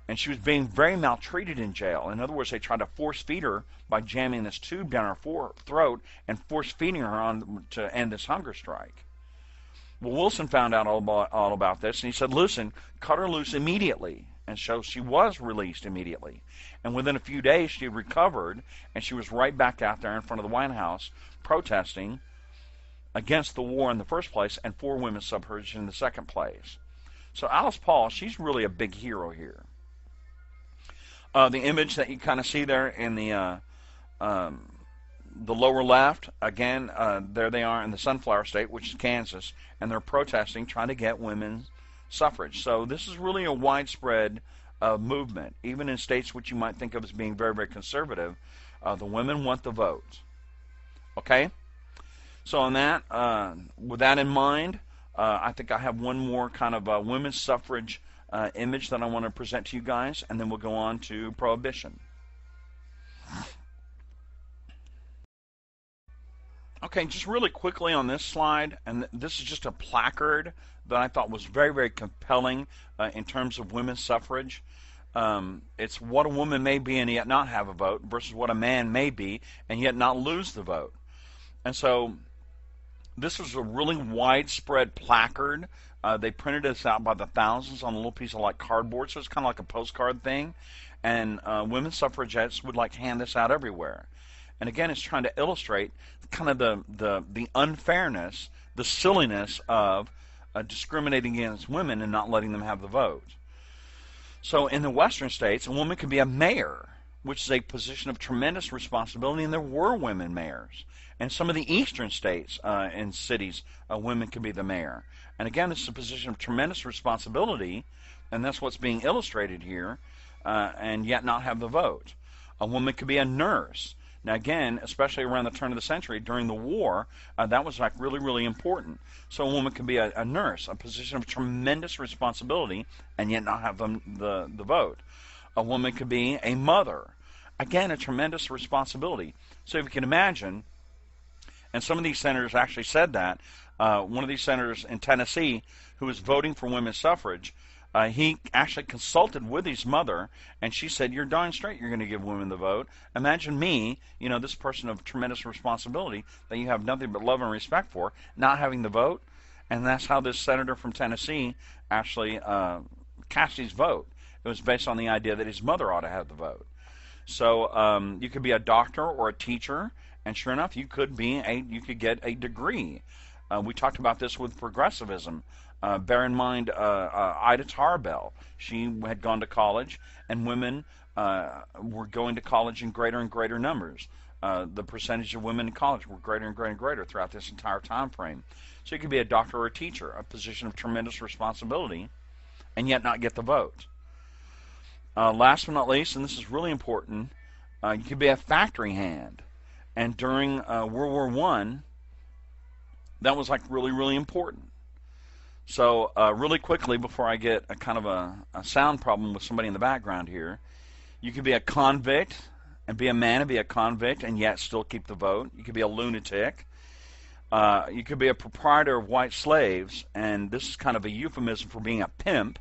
Speaker 1: And she was being very maltreated in jail. In other words, they tried to force feed her by jamming this tube down her throat and force feeding her on to end this hunger strike. Well, Wilson found out all about this, and he said, listen, cut her loose immediately. And so she was released immediately. And within a few days, she recovered, and she was right back out there in front of the White House protesting against the war in the first place and for women's suffrage in the second place. So Alice Paul, she's really a big hero here. The image that you kind of see there in the lower left, again, there they are in the Sunflower State, which is Kansas, and they're protesting, trying to get women's suffrage. So this is really a widespread movement, even in states which you might think of as being very, very conservative. The women want the vote. Okay? So on that, with that in mind, I think I have one more kind of women's suffrage image that I want to present to you guys, and then we'll go on to Prohibition. Okay, just really quickly on this slide, and this is just a placard that I thought was very, very compelling in terms of women's suffrage. It's what a woman may be and yet not have a vote versus what a man may be and yet not lose the vote. And so this was a really widespread placard. They printed this out by the thousands on a little piece of like cardboard, so it's kind of like a postcard thing. And women's suffragettes would like hand this out everywhere. And again, it's trying to illustrate kind of the unfairness, the silliness of discriminating against women and not letting them have the vote. So in the western states, a woman could be a mayor, which is a position of tremendous responsibility, and there were women mayors. And some of the eastern states and cities, women could be the mayor. And again, it's a position of tremendous responsibility, and that's what's being illustrated here, and yet not have the vote. A woman could be a nurse. Now again, especially around the turn of the century, during the war, that was like really, really important. So a woman could be a nurse, a position of tremendous responsibility, and yet not have the vote. A woman could be a mother. Again, a tremendous responsibility. So if you can imagine, and some of these senators actually said that, one of these senators in Tennessee who was voting for women's suffrage, he actually consulted with his mother, and she said, "You're darn straight you're going to give women the vote. Imagine me, you know, this person of tremendous responsibility that you have nothing but love and respect for, not having the vote." And that's how this senator from Tennessee actually cast his vote. It was based on the idea that his mother ought to have the vote. So you could be a doctor or a teacher, and sure enough, you could get a degree. We talked about this with progressivism. Bear in mind Ida Tarbell. She had gone to college, and women were going to college in greater and greater numbers. The percentage of women in college were greater and greater and greater throughout this entire time frame. So you could be a doctor or a teacher, a position of tremendous responsibility, and yet not get the vote. Last but not least, and this is really important, you could be a factory hand. And during World War I, that was like really, really important. So really quickly, before I get a kind of a sound problem with somebody in the background here, you could be a convict and be a man and be a convict and yet still keep the vote. You could be a lunatic. You could be a proprietor of white slaves, and this is kind of a euphemism for being a pimp.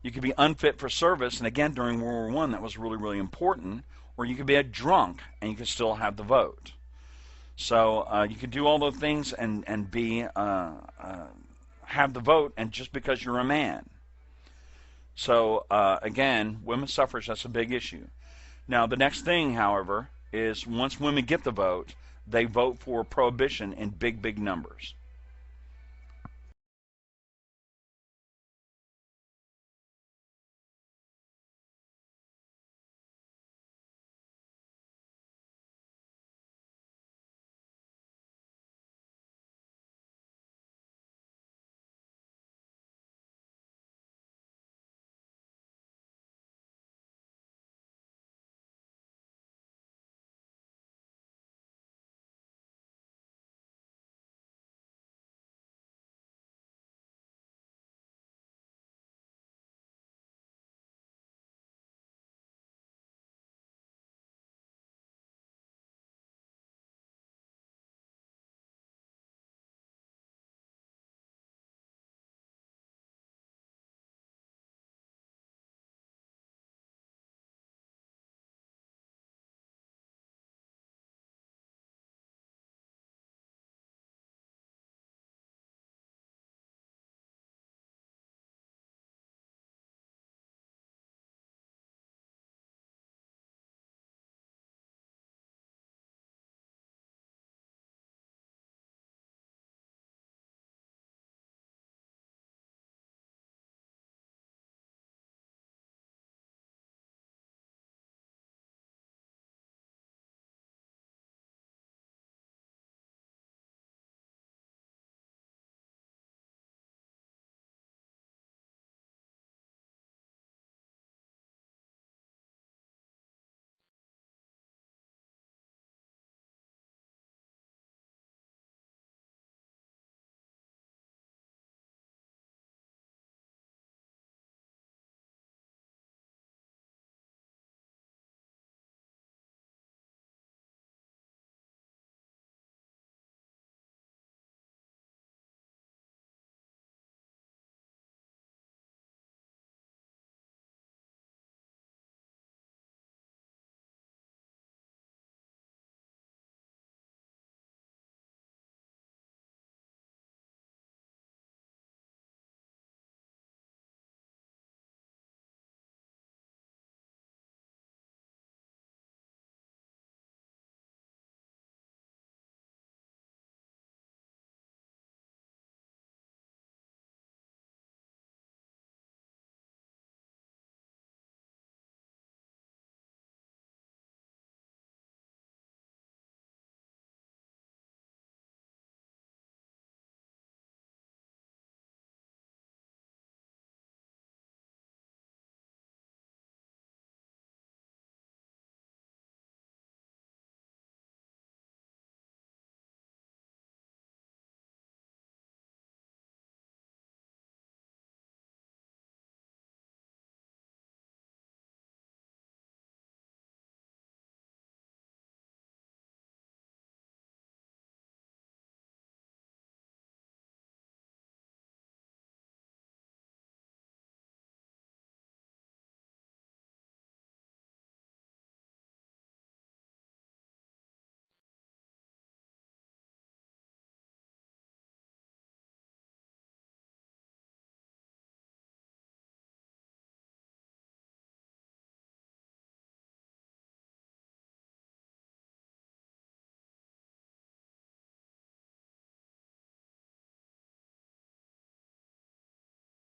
Speaker 1: You could be unfit for service, and again, during World War I, that was really, really important. Or you could be a drunk, and you could still have the vote. So you could do all those things and be have the vote, and just because you're a man. So again, women's suffrage, that's a big issue. Now the next thing, however, is once women get the vote, they vote for prohibition in big, big numbers.